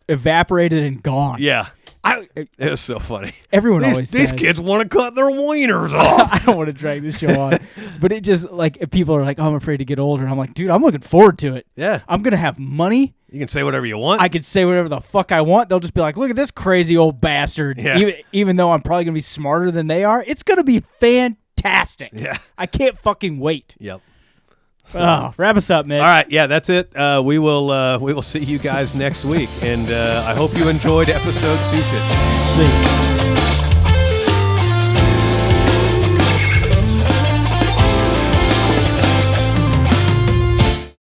evaporated and gone. yeah, I, it was so funny. everyone These always says. kids want to cut their wieners off. I don't want to drag this show on, but it just like if people are like, "Oh, I'm afraid to get older." I'm like, dude, I'm looking forward to it. Yeah, I'm gonna have money. you can say whatever you want. I could say whatever the fuck I want. They'll just be like, "Look at this crazy old bastard." Yeah. Even though I'm probably gonna be smarter than they are, it's gonna be fantastic. Yeah. I can't fucking wait. Yep. Oh, wrap us up, Mitch. All right, yeah, that's it. We will see you guys next week, and I hope you enjoyed episode 250. See you.